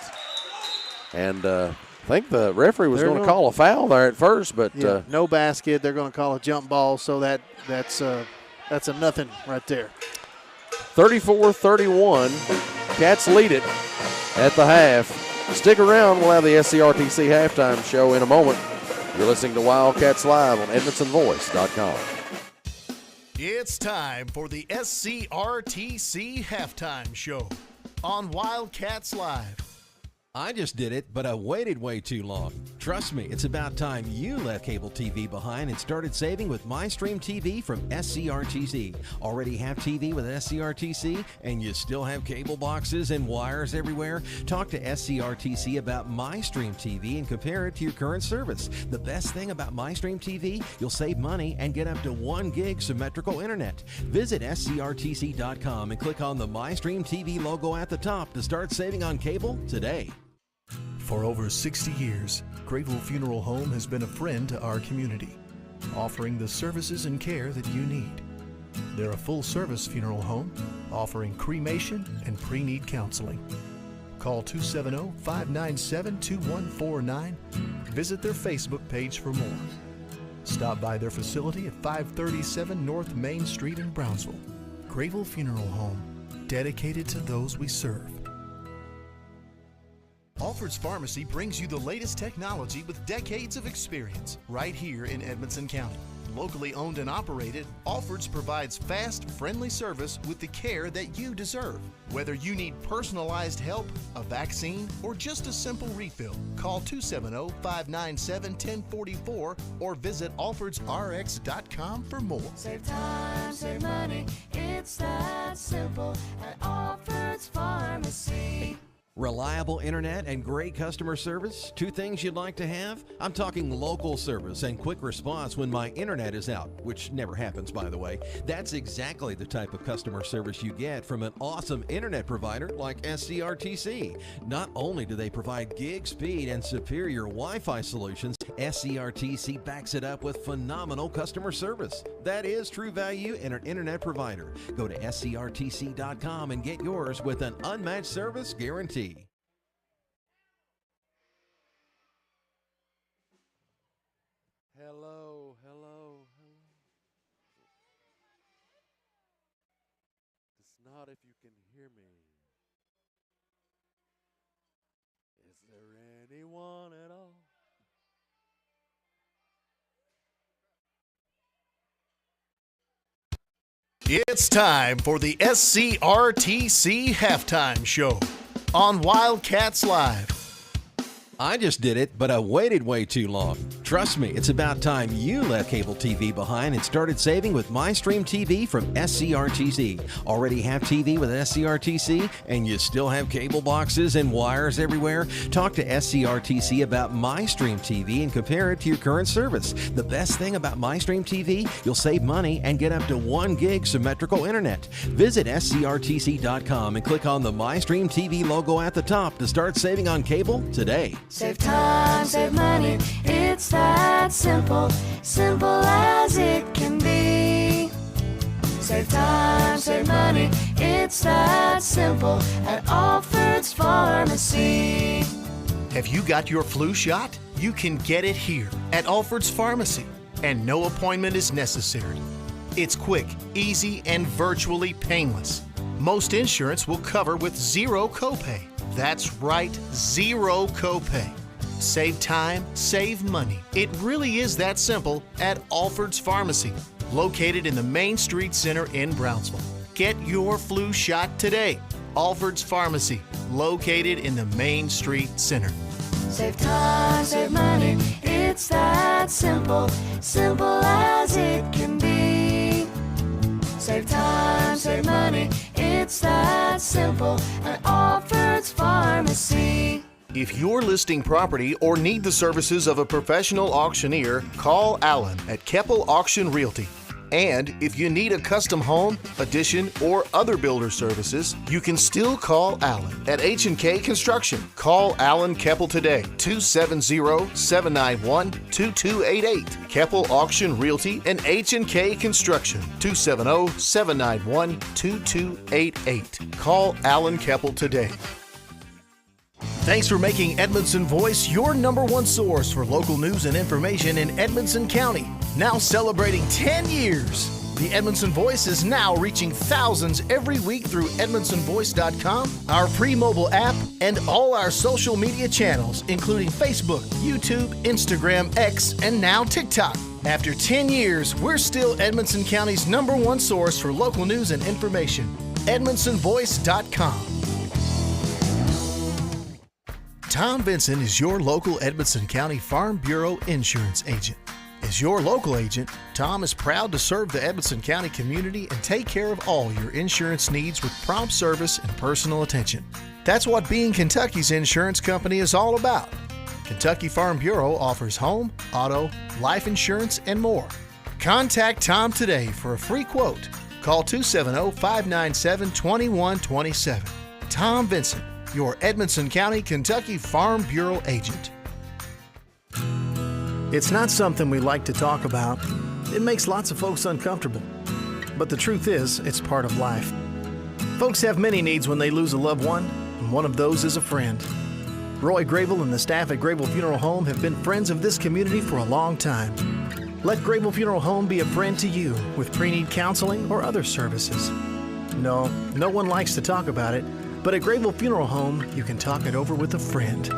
B: And I think the referee was going to call a foul there at first, but
F: no basket. They're going to call a jump ball, so that's a nothing right there.
B: 34-31. Cats lead it at the half. Stick around. We'll have the SCRTC halftime show in a moment. You're listening to Wildcats Live on EdmonsonVoice.com.
C: It's time for the SCRTC halftime show on Wildcats Live.
K: I just did it, but I waited way too long. Trust me, it's about time you left cable TV behind and started saving with MyStream TV from SCRTC. Already have TV with SCRTC and you still have cable boxes and wires everywhere? Talk to SCRTC about MyStream TV and compare it to your current service. The best thing about MyStream TV, you'll save money and get up to 1 gig symmetrical internet. Visit scrtc.com and click on the MyStream TV logo at the top to start saving on cable today.
J: For over 60 years, Grayville Funeral Home has been a friend to our community, offering the services and care that you need. They're a full-service funeral home, offering cremation and pre-need counseling. Call 270-597-2149. Visit their Facebook page for more. Stop by their facility at 537 North Main Street in Brownsville. Grayville Funeral Home, dedicated to those we serve. Alfred's Pharmacy brings you the latest technology with decades of experience right here in Edmonson County. Locally owned and operated, Alfred's provides fast, friendly service with the care that you deserve. Whether you need personalized help, a vaccine, or just a simple refill, call 270-597-1044 or visit alfordsrx.com for more.
D: Save time, save money, it's that simple at Alfred's Pharmacy.
K: Reliable internet and great customer service, 2 things you'd like to have? I'm talking local service and quick response when my internet is out, which never happens, by the way. That's exactly the type of customer service you get from an awesome internet provider like SCRTC. Not only do they provide gig speed and superior Wi-Fi solutions, SCRTC backs it up with phenomenal customer service. That is true value in an internet provider. Go to scrtc.com and get yours with an unmatched service guarantee.
B: Hello. It's not if you can hear me. Is there anyone at all?
C: It's time for the SCRTC halftime show on Wildcats Live.
K: I just did it, but I waited way too long. Trust me, it's about time you left cable TV behind and started saving with MyStream TV from SCRTC. Already have TV with SCRTC and you still have cable boxes and wires everywhere? Talk to SCRTC about MyStream TV and compare it to your current service. The best thing about MyStream TV, you'll save money and get up to 1 gig symmetrical internet. Visit scrtc.com and click on the MyStream TV logo at the top to start saving on cable today.
D: Save time, save money, it's that simple, simple as it can be. Save time, save money, it's that simple at Alfred's Pharmacy.
C: Have you got your flu shot? You can get it here at Alfred's Pharmacy, and no appointment is necessary. It's quick, easy, and virtually painless. Most insurance will cover with 0 copay. That's right, 0 copay. Save time, save money. It really is that simple at Alfred's Pharmacy, located in the Main Street Center in Brownsville. Get your flu shot today. Alfred's Pharmacy, located in the Main Street Center.
D: Save time, save money, it's that simple, simple as it can be. Save time, save money, it's that simple at Alfred's Pharmacy.
C: If you're listing property or need the services of a professional auctioneer, call Alan at Keppel Auction Realty. And if you need a custom home, addition, or other builder services, you can still call Alan at H&K Construction. Call Alan Keppel today, 270-791-2288. Keppel Auction Realty and H&K Construction, 270-791-2288. Call Alan Keppel today. Thanks for making Edmondson Voice your #1 source for local news and information in Edmondson County. Now celebrating 10 years. The Edmondson Voice is now reaching thousands every week through EdmondsonVoice.com, our pre-mobile app, and all our social media channels, including Facebook, YouTube, Instagram, X, and now TikTok. After 10 years, we're still Edmondson County's #1 source for local news and information. EdmondsonVoice.com. Tom Vinson is your local Edmondson County Farm Bureau insurance agent. As your local agent, Tom is proud to serve the Edmondson County community and take care of all your insurance needs with prompt service and personal attention. That's what being Kentucky's insurance company is all about. Kentucky Farm Bureau offers home, auto, life insurance, and more. Contact Tom today for a free quote. Call 270-597-2127. Tom Vinson, your Edmondson County, Kentucky Farm Bureau agent.
J: It's not something we like to talk about. It makes lots of folks uncomfortable. But the truth is, it's part of life. Folks have many needs when they lose a loved one, and one of those is a friend. Roy Grable and the staff at Grable Funeral Home have been friends of this community for a long time. Let Grable Funeral Home be a friend to you with pre-need counseling or other services. No one likes to talk about it, but at Grable Funeral Home, you can talk it over with a friend.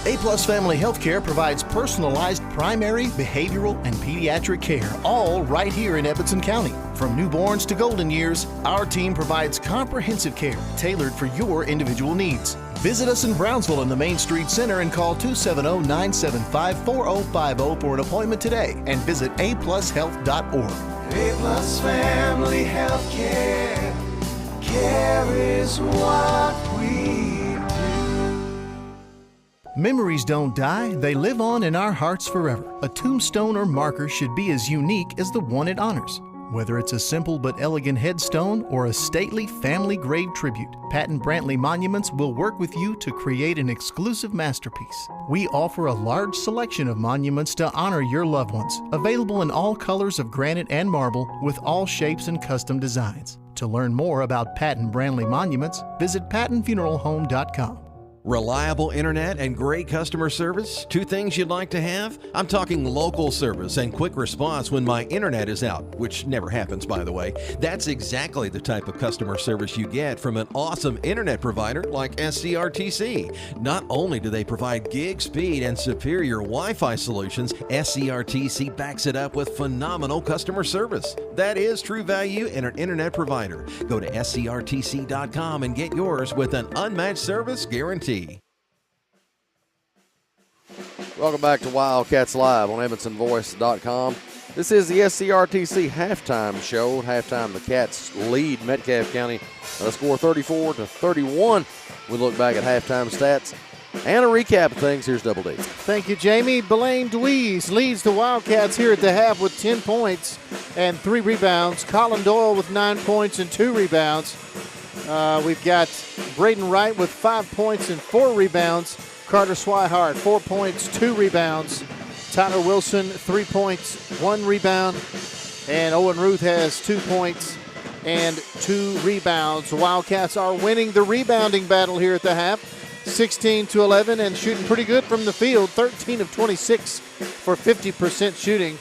C: A-Plus Family Healthcare provides personalized primary, behavioral, and pediatric care, all right here in Edmondson County. From newborns to golden years, our team provides comprehensive care tailored for your individual needs. Visit us in Brownsville in the Main Street Center and call 270-975-4050 for an appointment today, and visit aplushealth.org.
E: A-Plus Family Healthcare, care is what we
C: Memories don't die, they live on in our hearts forever. A tombstone or marker should be as unique as the one it honors. Whether it's a simple but elegant headstone or a stately family grave tribute, Patton Brantley Monuments will work with you to create an exclusive masterpiece. We offer a large selection of monuments to honor your loved ones, available in all colors of granite and marble with all shapes and custom designs. To learn more about Patton Brantley Monuments, visit pattonfuneralhome.com.
K: Reliable internet and great customer service? Two things you'd like to have? I'm talking local service and quick response when my internet is out, which never happens, by the way. That's exactly the type of customer service you get from an awesome internet provider like SCRTC. Not only do they provide gig speed and superior Wi-Fi solutions, SCRTC backs it up with phenomenal customer service. That is true value in an internet provider. Go to scrtc.com and get yours with an unmatched service guarantee.
B: Welcome back to Wildcats Live on EdmondsonVoice.com. This is the SCRTC halftime show. At halftime, the Cats lead Metcalfe County by a score 34-31. We look back at halftime stats and a recap of things. Here's Double D.
F: Thank you, Jamie. Blaine Dweez leads the Wildcats here at the half with 10 points and 3 rebounds. Colin Doyle with 9 points and 2 rebounds. We've got Braden Wright with 5 points and 4 rebounds. Carter Swihart, 4 points, 2 rebounds. Tyler Wilson, 3 points, 1 rebound. And Owen Ruth has 2 points and 2 rebounds. The Wildcats are winning the rebounding battle here at the half, 16-11, and shooting pretty good from the field, 13 of 26 for 50% shooting.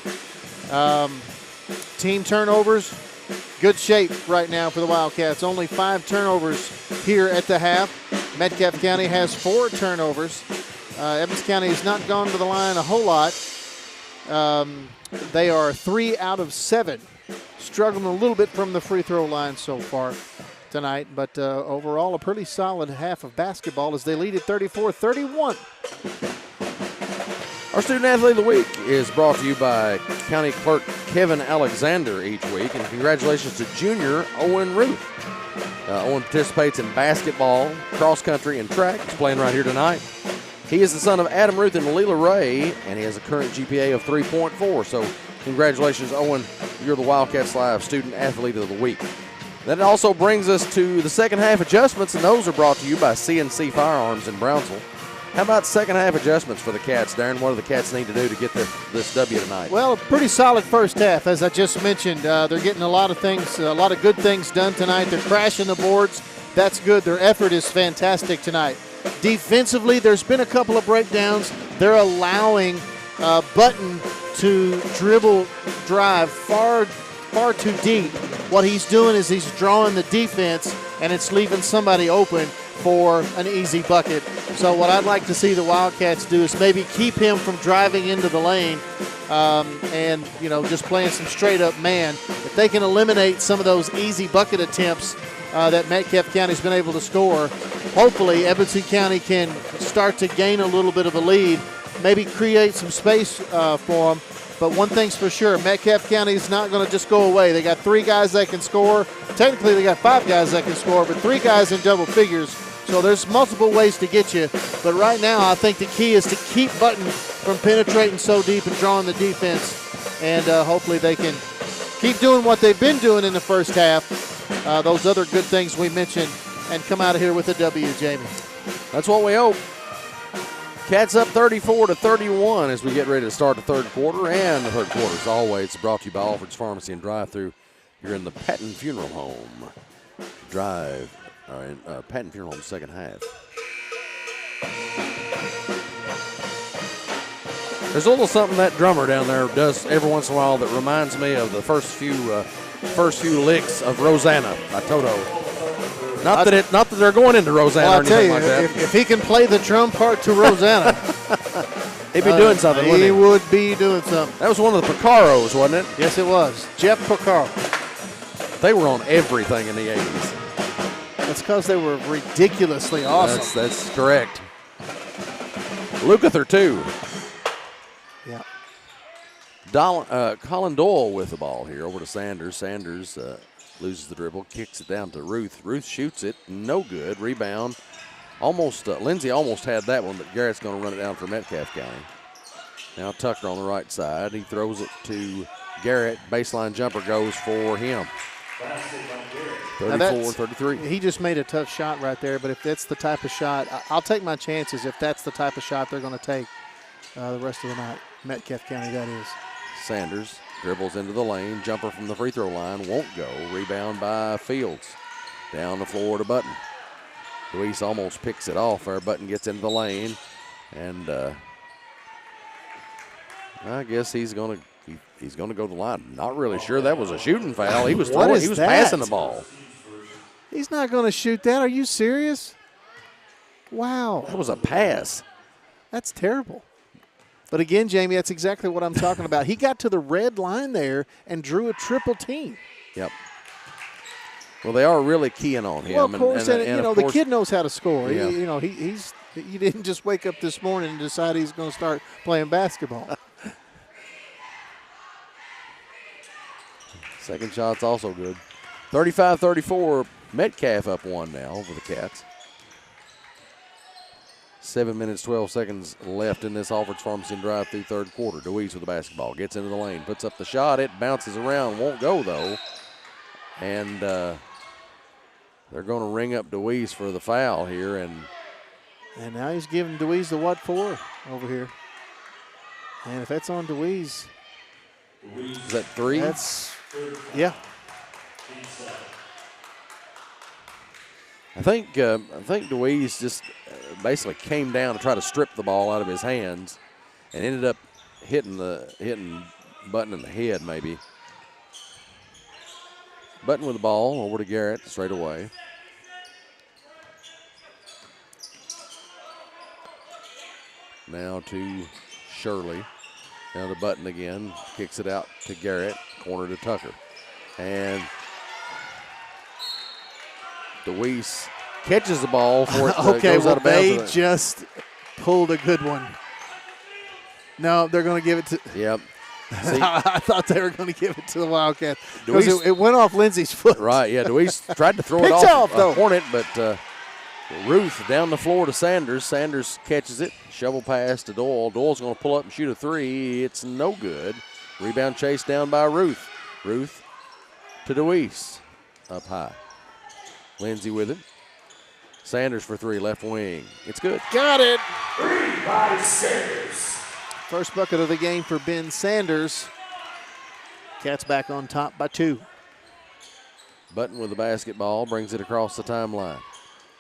F: Team turnovers, good shape right now for the Wildcats. Only 5 turnovers here at the half. Metcalfe County has 4 turnovers. Evans County has not gone to the line a whole lot. They are 3 out of 7. Struggling a little bit from the free throw line so far. tonight, but overall a pretty solid half of basketball as they lead at 34-31.
B: Our Student Athlete of the Week is brought to you by County Clerk Kevin Alexander each week, and congratulations to junior Owen Ruth. Owen participates in basketball, cross country, and track. He's playing right here tonight. He is the son of Adam Ruth and Leela Ray, and he has a current GPA of 3.4. So congratulations, Owen. You're the Wildcats Live Student Athlete of the Week. That also brings us to the second half adjustments, and those are brought to you by CNC Firearms in Brownsville. How about second half adjustments for the Cats, Darren? What do the Cats need to do to get this W tonight?
F: Well, a pretty solid first half, as I just mentioned. They're getting a lot of things, a lot of good things done tonight. They're crashing the boards. That's good. Their effort is fantastic tonight. Defensively, there's been a couple of breakdowns. They're allowing Button to drive far too deep. What he's doing is he's drawing the defense, and it's leaving somebody open for an easy bucket. So what I'd like to see the Wildcats do is maybe keep him from driving into the lane and, just playing some straight-up man. If they can eliminate some of those easy bucket attempts that Metcalfe County's been able to score, hopefully Edmonson County can start to gain a little bit of a lead, maybe create some space for them. But one thing's for sure, Metcalfe County is not going to just go away. They got 3 guys that can score. Technically, they got 5 guys that can score, but 3 guys in double figures. So there's multiple ways to get you. But right now, I think the key is to keep Button from penetrating so deep and drawing the defense. And hopefully they can keep doing what they've been doing in the first half, those other good things we mentioned, and come out of here with a W, Jamie.
B: That's what we hope. Cats up 34-31 as we get ready to start the third quarter. And the third quarter, as always, brought to you by Alfred's Pharmacy and Drive-Thru here in the Patton Funeral Home. Patton Funeral Home second half. There's a little something that drummer down there does every once in a while that reminds me of the first few licks of Rosanna by Toto. Not that they're going into Rosanna or anything like that.
F: If he can play the drum part to Rosanna,
B: he'd be doing something, wouldn't he?
F: He would be doing something.
B: That was one of the Picaros, wasn't it?
F: Yes, it was. Jeff Picaro.
B: They were on everything in the 80s.
F: That's because they were ridiculously awesome.
B: That's correct. Lukather, too.
F: Yeah.
B: Colin Doyle with the ball here over to Sanders. Sanders loses the dribble, kicks it down to Ruth. Ruth shoots it, no good. Rebound. Lindsay almost had that one, but Garrett's going to run it down for Metcalfe County. Now Tucker on the right side. He throws it to Garrett. Baseline jumper goes for him. 34-33.
F: He just made a tough shot right there, but if that's the type of shot, I'll take my chances if that's the type of shot they're going to take the rest of the night. Metcalfe County, that is.
B: Sanders dribbles into the lane. Jumper from the free throw line won't go. Rebound by Fields. Down the floor to Button. Luis almost picks it off. Our Button gets into the lane, and I guess he's going to go to the line. Not really sure that was a shooting foul. He was throwing. He was passing the ball.
F: He's not going to shoot that. Are you serious? Wow.
B: That was a pass.
F: That's terrible. But again, Jamie, that's exactly what I'm talking about. He got to the red line there and drew a triple team.
B: Yep. Well, they are really keying on him.
F: Well, of course, and
B: of
F: the
B: course,
F: kid knows how to score.
B: Yeah.
F: He didn't just wake up this morning and decide he's going to start playing basketball.
B: Second shot's also good. 35-34, Metcalfe up 1 now over the Cats. 7 minutes, 12 seconds left in this Alfred's Pharmacy and Drive-Thru third quarter. DeWeese with the basketball. Gets into the lane, puts up the shot. It bounces around, won't go, though. And they're going to ring up DeWeese for the foul here. And
F: now he's giving DeWeese the what for over here. And if that's on DeWeese.
B: Is that 3?
F: Yeah.
B: I think DeWeese just basically came down to try to strip the ball out of his hands and ended up hitting Button in the head maybe. Button with the ball over to Garrett straight away. Now to Shirley. Now to Button again. Kicks it out to Garrett. Corner to Tucker. And DeWeese catches the ball for it.
F: Okay,
B: goes
F: well,
B: out of bounds.
F: they just pulled a good one. No, they're going to give it to.
B: Yep. See,
F: I thought they were going to give it to the Wildcats because it went off Lindsey's foot.
B: Right, yeah. DeWeese tried to throw it
F: Picks
B: off
F: though.
B: Hornet, but Ruth down the floor to Sanders. Sanders catches it. Shovel pass to Doyle. Doyle's going to pull up and shoot a three. It's no good. Rebound chased down by Ruth. Ruth to DeWeese. Up high. Lindsey with it. Sanders for three, left wing. It's good.
F: Got it.
I: 3 by Sanders.
F: First bucket of the game for Ben Sanders. Cats back on top by 2.
B: Button with the basketball, brings it across the timeline.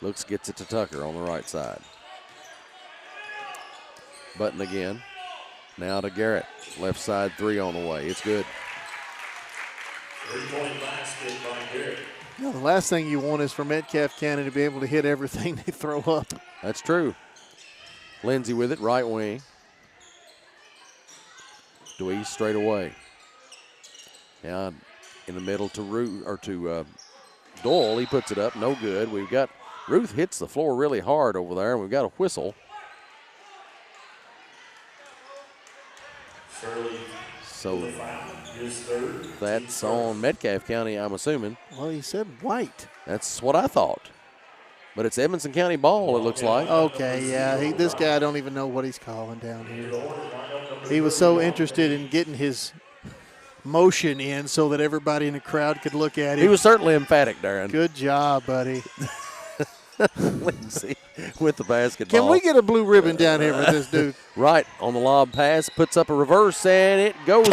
B: Looks, gets it to Tucker on the right side. Button again. Now to Garrett. Left side three on the way. It's good.
I: 3-point basket by Garrett.
F: You know, the last thing you want is for Metcalfe County to be able to hit everything they throw up.
B: That's true. Lindsey with it, right wing. DeWeese straight away. Now in the middle to Doyle. He puts it up, no good. We've got Ruth hits the floor really hard over there, and we've got a whistle. So that's on Metcalfe County, I'm assuming.
F: Well, he said white.
B: That's what I thought. But it's Edmonson County ball, it looks like.
F: Okay, yeah. This guy, I don't even know what he's calling down here. He was so interested in getting his motion in so that everybody in the crowd could look at him.
B: He was certainly emphatic, Darren.
F: Good job, buddy.
B: Lindsey with the basketball.
F: Can we get a blue ribbon down here for this dude?
B: Right on the lob pass, puts up a reverse, and it goes in.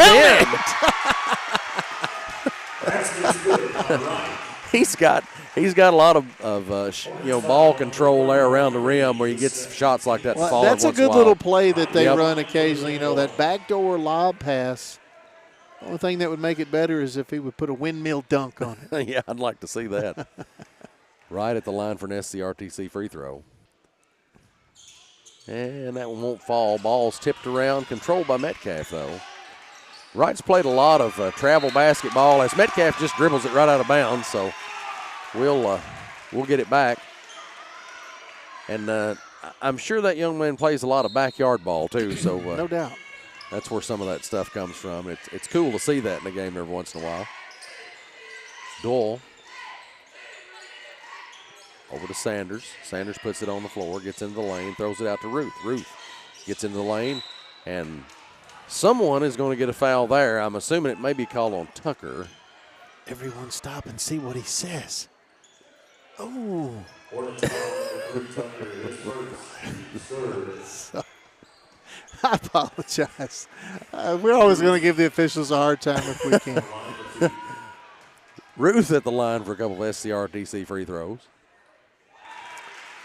B: He's got a lot of ball control there around the rim where he gets shots like that.
F: Well, that's a good little play that they run occasionally. You know, that backdoor lob pass. The only thing that would make it better is if he would put a windmill dunk on it.
B: Yeah, I'd like to see that. Right at the line for an SCRTC free throw. And that one won't fall. Ball's tipped around, controlled by Metcalfe, though. Wright's played a lot of travel basketball as Metcalfe just dribbles it right out of bounds, so we'll get it back. And I'm sure that young man plays a lot of backyard ball, too. So
F: no doubt.
B: That's where some of that stuff comes from. It's cool to see that in a game every once in a while. Doyle. Over to Sanders. Sanders puts it on the floor, gets into the lane, throws it out to Ruth. Ruth gets into the lane, and someone is going to get a foul there. I'm assuming it may be called on Tucker.
F: Everyone stop and see what he says. Oh. I apologize. We're always going to give the officials a hard time if we can.
B: Ruth at the line for a couple of SCRTC free throws.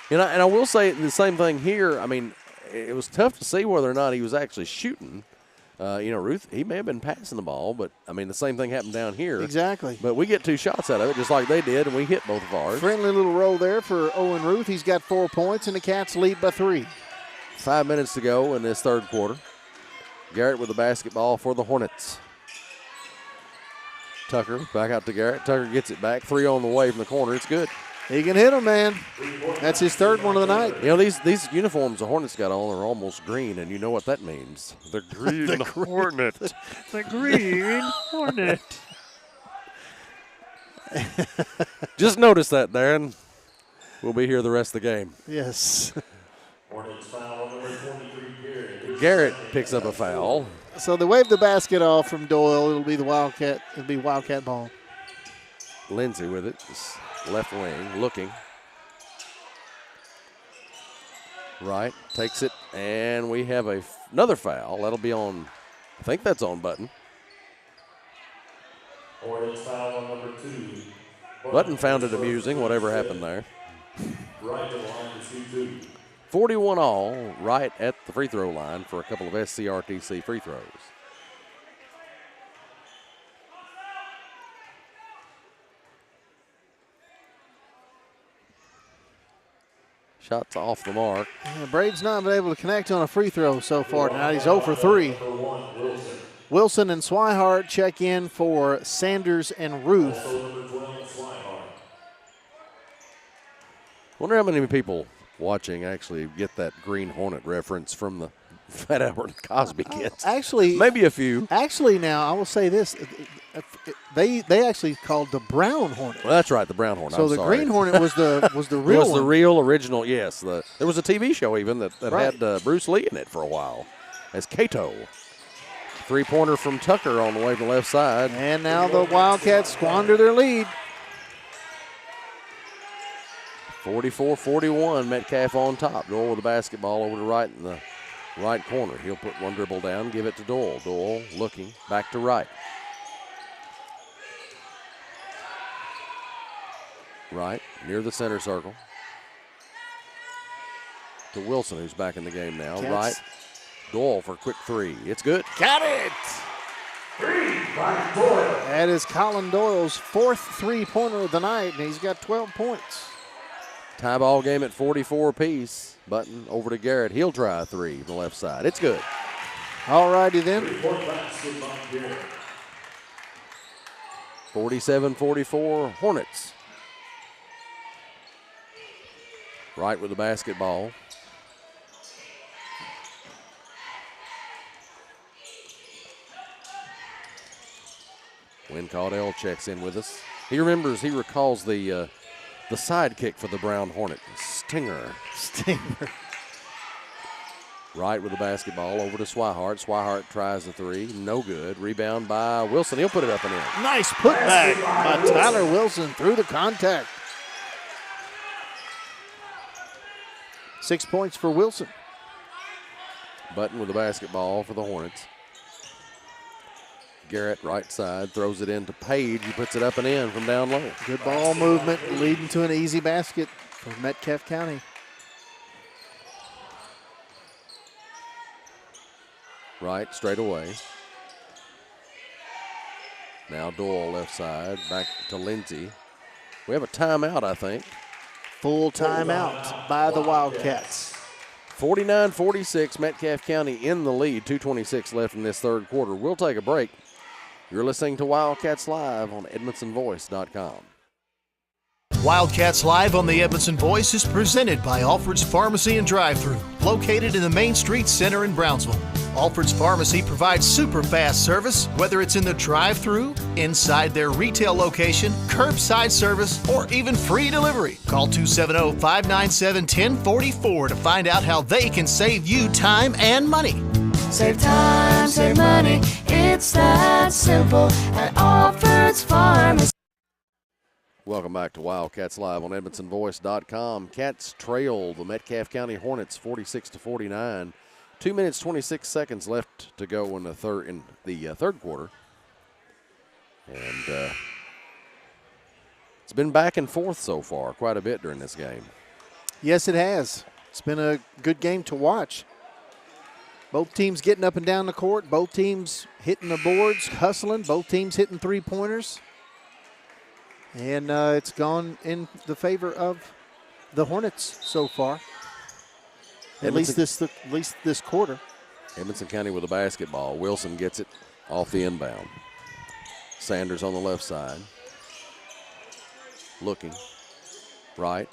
B: And I will say the same thing here. I mean, it was tough to see whether or not he was actually shooting. Ruth, he may have been passing the ball, but, I mean, the same thing happened down here.
F: Exactly.
B: But we get 2 shots out of it, just like they did, and we hit both of ours.
F: Friendly little roll there for Owen Ruth. He's got 4 points, and the Cats lead by 3.
B: 5 minutes to go in this third quarter. Garrett with the basketball for the Hornets. Tucker back out to Garrett. Tucker gets it back. 3 on the way from the corner. It's good.
F: He can hit them, man. That's his third one of the night.
B: You know, these uniforms the Hornets got on are almost green, and you know what that means. The green Hornet.
F: The green Hornet.
B: Just notice that, Darren. We'll be here the rest of the game.
F: Yes.
B: Garrett picks up a foul.
F: So they wave the basket off from Doyle. It'll be the Wildcat. It'll be Wildcat ball.
B: Lindsey with it. Left wing, looking. Right, takes it, and we have another foul. That'll be on, I think that's on Button.
I: Foul on number 2.
B: Button found it amusing, whatever happened there.
I: Right to the line to shoot 2.
B: 41 all, right at the free throw line for a couple of SCRTC free throws. Shots off the mark.
F: Braid's not been able to connect on a free throw so far tonight. He's 0 for 3. Wilson and Swihart check in for Sanders and Ruth.
B: Wonder how many people watching actually get that Green Hornet reference from the Fat Albert and Cosby kids.
F: Actually,
B: maybe a few.
F: Actually, now I will say this: they actually called the Brown Hornet.
B: Well, that's right, the Brown Hornet.
F: So the Green Hornet was the real.
B: Was the real original? Yes. There was a TV show even that
F: right.
B: had Bruce Lee in it for a while as Kato. 3-pointer from Tucker on the way to the left side.
F: And now the Wildcats squander their lead.
B: 44-41, Metcalfe on top. Doyle with the basketball over to right in the right corner. He'll put one dribble down, give it to Doyle. Doyle looking back to right. Right, near the center circle. To Wilson, who's back in the game now.
F: Cats.
B: Right, Doyle for a quick three. It's good.
F: Got it! That is Colin Doyle's 4th three-pointer of the night, and he's got 12 points.
B: Tie ball game at 44 apiece. Button over to Garrett. He'll try a three from the left side. It's good.
F: All righty then.
B: 47-44, Hornets. Right with the basketball. Win Caudell checks in with us. He recalls the sidekick for the Brown Hornet, Stinger. Right with the basketball over to Swihart. Swihart tries the three. No good. Rebound by Wilson. He'll put it up and in.
F: Nice putback by Tyler Wilson through the contact. 6 points for Wilson.
B: Button with the basketball for the Hornets. Garrett, right side, throws it into Page. He puts it up and in from down low.
F: Good ball movement leading to an easy basket for Metcalfe County.
B: Right, straight away. Now Doyle left side, back to Lindsay. We have a timeout, I think.
F: Full timeout by the Wildcats.
B: 49-46, Metcalfe County in the lead. 2:26 left in this third quarter. We'll take a break. You're listening to Wildcats Live on EdmondsonVoice.com.
C: Wildcats Live on the Edmondson Voice is presented by Alfred's Pharmacy and Drive-Thru, located in the Main Street Center in Brownsville. Alfred's Pharmacy provides super fast service, whether it's in the drive-thru, inside their retail location, curbside service, or even free delivery. Call 270-597-1044 to find out how they can save you time and money.
D: Save time, save money, it's that simple at Alfred's Pharmacy.
B: Welcome back to Wildcats Live on EdmondsonVoice.com. Cats trail the Metcalfe County Hornets 46-49. 2 minutes 26 seconds left to go in the third quarter, and it's been back and forth so far quite a bit during this game.
F: Yes, it has. It's been a good game to watch. Both teams getting up and down the court. Both teams hitting the boards, hustling. Both teams hitting three-pointers. And it's gone in the favor of the Hornets so far. At least this quarter.
B: Edmonson County with a basketball. Wilson gets it off the inbound. Sanders on the left side. Looking. Right.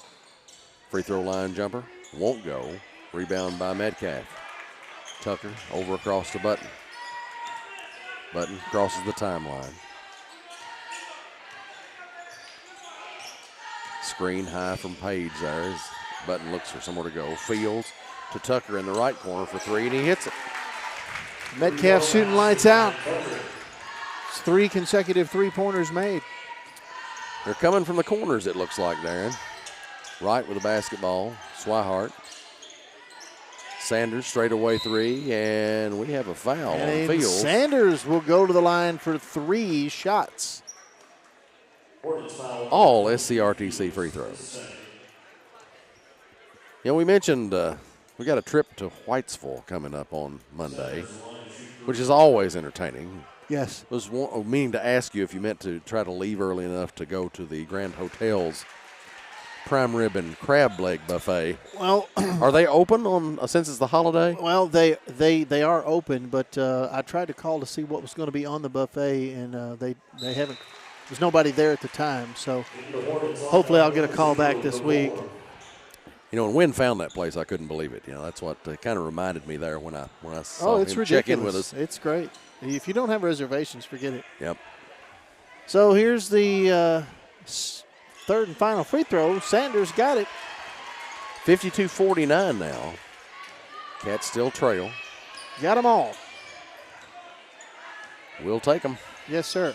B: Free throw line jumper. Won't go. Rebound by Metcalfe. Tucker over across the Button. Button crosses the timeline. Screen high from Page there as Button looks for somewhere to go. Fields to Tucker in the right corner for three, and he hits it.
F: Metcalfe shooting lights out. It's 3 consecutive three-pointers made.
B: They're coming from the corners, it looks like, Darren. Right with the basketball, Swihart. Sanders straight away three, and we have a foul on Fields.
F: Sanders will go to the line for 3 shots.
B: All SCRTC free throws. You know, we mentioned we got a trip to Whitesville coming up on Monday, which is always entertaining.
F: Yes.
B: I was meaning to ask you if you meant to try to leave early enough to go to the Grand Hotel's prime rib and crab leg buffet.
F: Well,
B: are they open on since it's the holiday?
F: Well, they are open, but I tried to call to see what was going to be on the buffet, and they haven't. There's nobody there at the time, so hopefully I'll get a call back this week.
B: You know, when Wynn found that place, I couldn't believe it. You know, that's what kind of reminded me there when I saw
F: it's
B: him
F: ridiculous.
B: check in with us.
F: It's great. If you don't have reservations, forget it.
B: Yep.
F: So here's the third and final free throw. Sanders got it.
B: 52-49 now. Cats still trail.
F: Got them all.
B: We'll take them.
F: Yes, sir.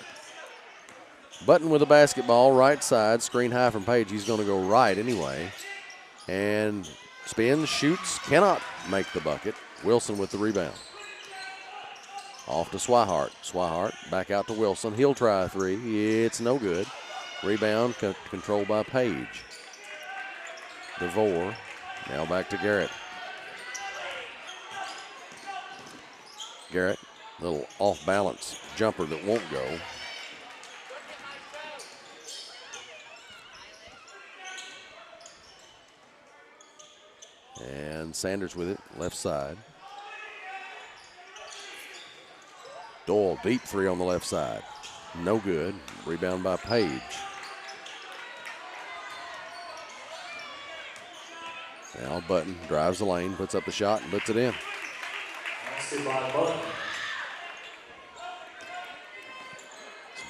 B: Button with a basketball, right side. Screen high from Page. He's going to go right anyway. And spins, shoots, cannot make the bucket. Wilson with the rebound. Off to Swihart. Swihart back out to Wilson. He'll try a three. It's no good. Rebound controlled by Page. DeVore. Now back to Garrett. Garrett, little off-balance jumper that won't go. And Sanders with it, left side. Doyle, deep three on the left side. No good. Rebound by Page. Now Button drives the lane, puts up the shot, and puts it in.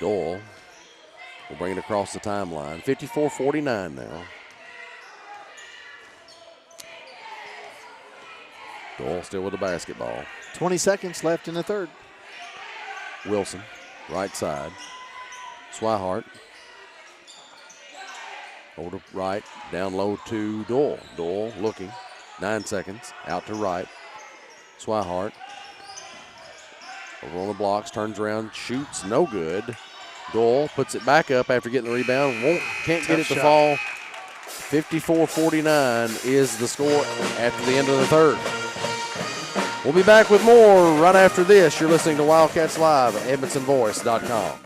B: Doyle will bring it across the timeline. 54-49 now. Doyle still with the basketball.
F: 20 seconds left in the third.
B: Wilson, right side. Swihart. Over to right, down low to Doyle. Doyle looking. 9 seconds, out to right. Swihart. Over on the blocks, turns around, shoots, no good. Doyle puts it back up after getting the rebound. Can't get it to fall. 54-49 is the score after the end of the third. We'll be back with more right after this. You're listening to Wildcats Live at EdmondsonVoice.com.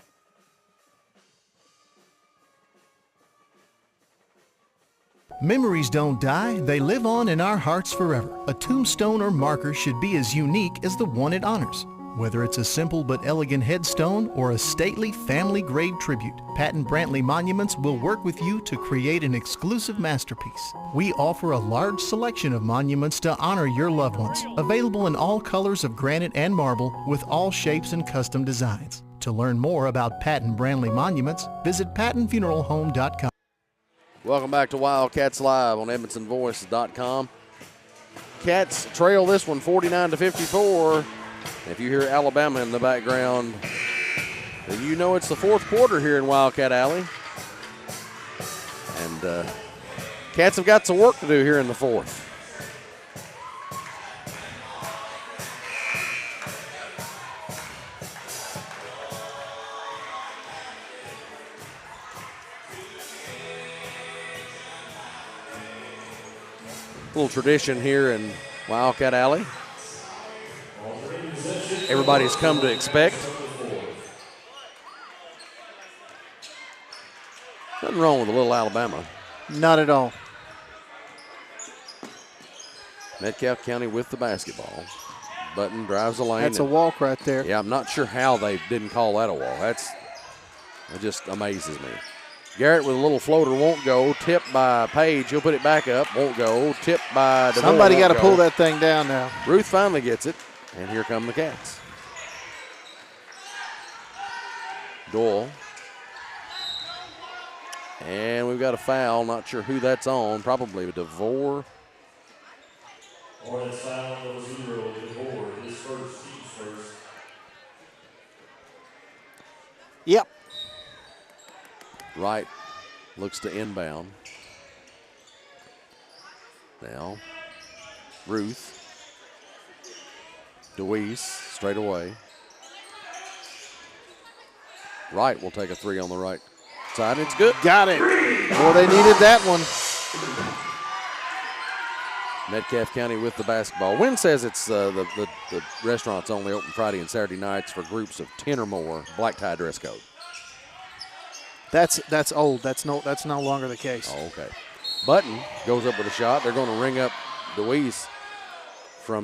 C: Memories don't die, they live on in our hearts forever. A tombstone or marker should be as unique as the one it honors. Whether it's a simple but elegant headstone or a stately family-grade tribute, Patton Brantley Monuments will work with you to create an exclusive masterpiece. We offer a large selection of monuments to honor your loved ones, available in all colors of granite and marble with all shapes and custom designs. To learn more about Patton Brantley Monuments, visit pattonfuneralhome.com.
B: Welcome back to Wildcats Live on EdmondsonVoice.com. Cats trail this one 49-54. If you hear Alabama in the background, then you know it's the fourth quarter here in Wildcat Alley. And Cats have got some work to do here in the fourth. Little tradition here in Wildcat Alley. Everybody's come to expect. Nothing wrong with a little Alabama.
F: Not at all.
B: Metcalfe County with the basketball. Button drives the lane.
F: That's a walk right there.
B: Yeah, I'm not sure how they didn't call that a walk. That just amazes me. Garrett with a little floater won't go. Tipped by Page. He'll put it back up. Won't go. Tipped by DeVore.
F: Somebody got to pull that thing down now.
B: Ruth finally gets it. And here come the Cats. Doyle. And we've got a foul. Not sure who that's on. Probably DeVore.
I: Hornets foul number 0, DeVore. His first, team's first.
F: Yep.
B: Wright looks to inbound. Now, Ruth. DeWeese straight away. Wright will take a three on the right side. It's good.
F: Got it. Well, they needed that one.
B: Metcalfe County with the basketball. Wynn says it's the restaurant's only open Friday and Saturday nights for groups of 10 or more. Black tie dress code.
F: That's old. That's no longer the case.
B: Oh, okay. Button goes up with a shot. They're going to ring up DeWeese for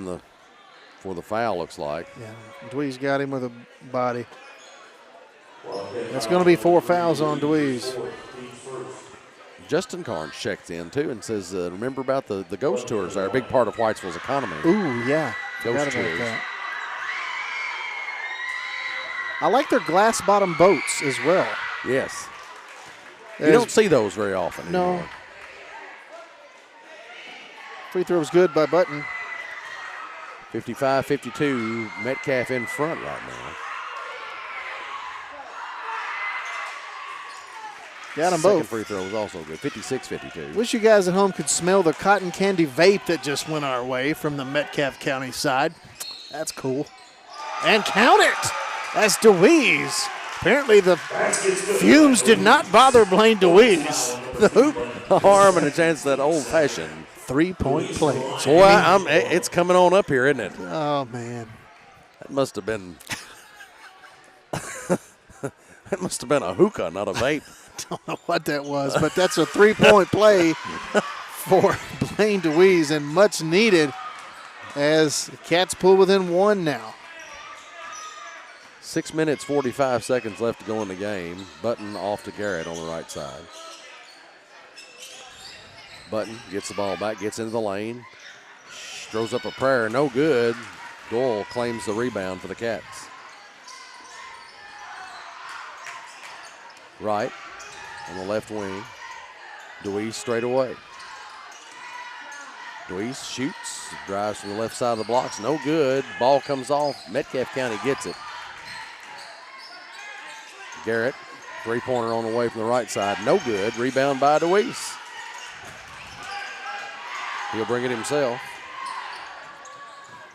B: the foul, looks like.
F: Yeah, Dwee's got him with a body. That's going to be 4 fouls on Dwee's.
B: Justin Carnes checks in, too, and says, remember about the ghost tours are a big part of Whitesville's economy.
F: Ooh, yeah.
B: Ghost
F: Forgot about
B: tours.
F: that. I like their glass bottom boats as well.
B: Yes. You
F: There's-
B: don't see those very often
F: No.
B: anymore.
F: Free throw's good by Button.
B: 55-52, Metcalfe in front right now.
F: Got them
B: Second
F: both.
B: free throw was also good, 56-52.
F: Wish you guys at home could smell the cotton candy vape that just went our way from the Metcalfe County side. That's cool. And count it! That's DeWeese. Apparently the fumes did not bother Blaine DeWeese. The hoop.
B: A arm and a chance at that old-fashioned
F: 3-point play.
B: Boy, it's coming on up here, isn't it?
F: Oh, man.
B: That must have been that must have been a hookah, not a vape.
F: Don't know what that was, but that's a 3-point play for Blaine DeWeese and much needed as the Cats pull within one now.
B: 6 minutes, 45 seconds left to go in the game. Button off to Garrett on the right side. Button gets the ball back, gets into the lane, throws up a prayer, no good. Doyle claims the rebound for the Cats. Right on the left wing. DeWeese straight away. DeWeese shoots, drives from the left side of the blocks, no good. Ball comes off. Metcalfe County gets it. Garrett, three-pointer on the way from the right side, no good. Rebound by DeWeese. He'll bring it himself.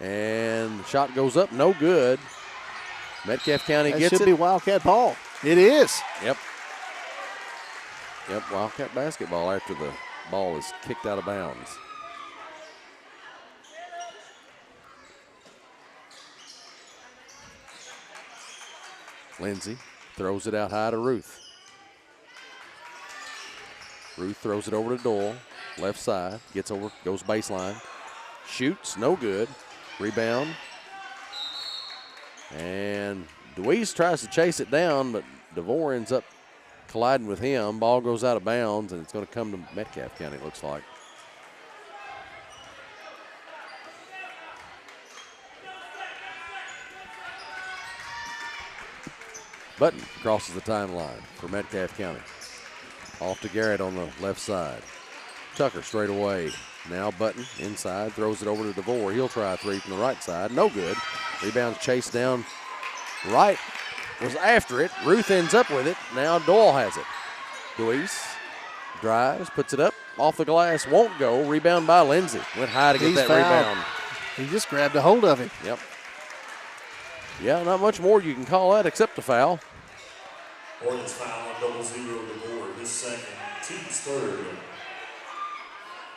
B: And the shot goes up, no good. Metcalfe County
F: That
B: gets it.
F: should be Wildcat ball. It is.
B: Yep, Wildcat basketball after the ball is kicked out of bounds. Lindsay throws it out high to Ruth. Ruth throws it over to Doyle, left side, gets over, goes baseline, shoots, no good. Rebound. And DeWeese tries to chase it down, but DeVore ends up colliding with him. Ball goes out of bounds, and it's going to come to Metcalfe County, it looks like. Button crosses the timeline for Metcalfe County. Off to Garrett on the left side. Tucker straight away. Now Button inside, throws it over to DeVore. He'll try a three from the right side. No good. Rebound chased down. Wright was after it. Ruth ends up with it. Now Doyle has it. Deweese drives, puts it up. Off the glass, won't go. Rebound by Lindsay. Went high to get
F: He's
B: that
F: fouled.
B: rebound.
F: He just grabbed a hold of him.
B: Yep. Yeah, not much more you can call that except a foul.
I: Hornets foul on 0-0 DeVore. His second, team's third.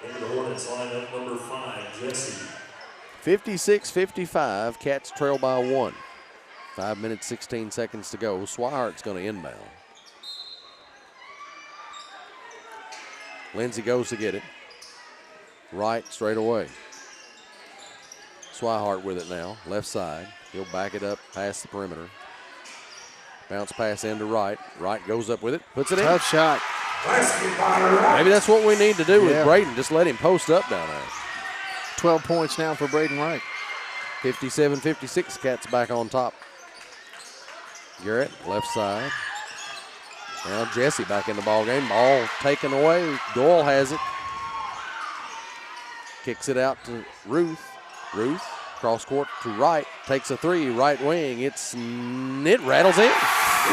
I: Into the Hornets lineup, number 5, Jesse.
B: 56-55, Cats trail by 1. 5 minutes, 16 seconds to go. Swihart's going to inbound. Lindsay goes to get it. Right straight away. Swihart with it now, left side. He'll back it up past the perimeter. Bounce pass into Wright. Wright goes up with it, puts it in.
F: Tough shot.
B: Maybe that's what we need to do with Braden. Just let him post up down there.
F: 12 points now for Braden Wright.
B: 57-56, Cats back on top. Garrett, left side. Now Jesse back in the ball game. Ball taken away. Doyle has it. Kicks it out to Ruth. Ruth, cross court to Wright. Takes a three, right wing. It rattles in.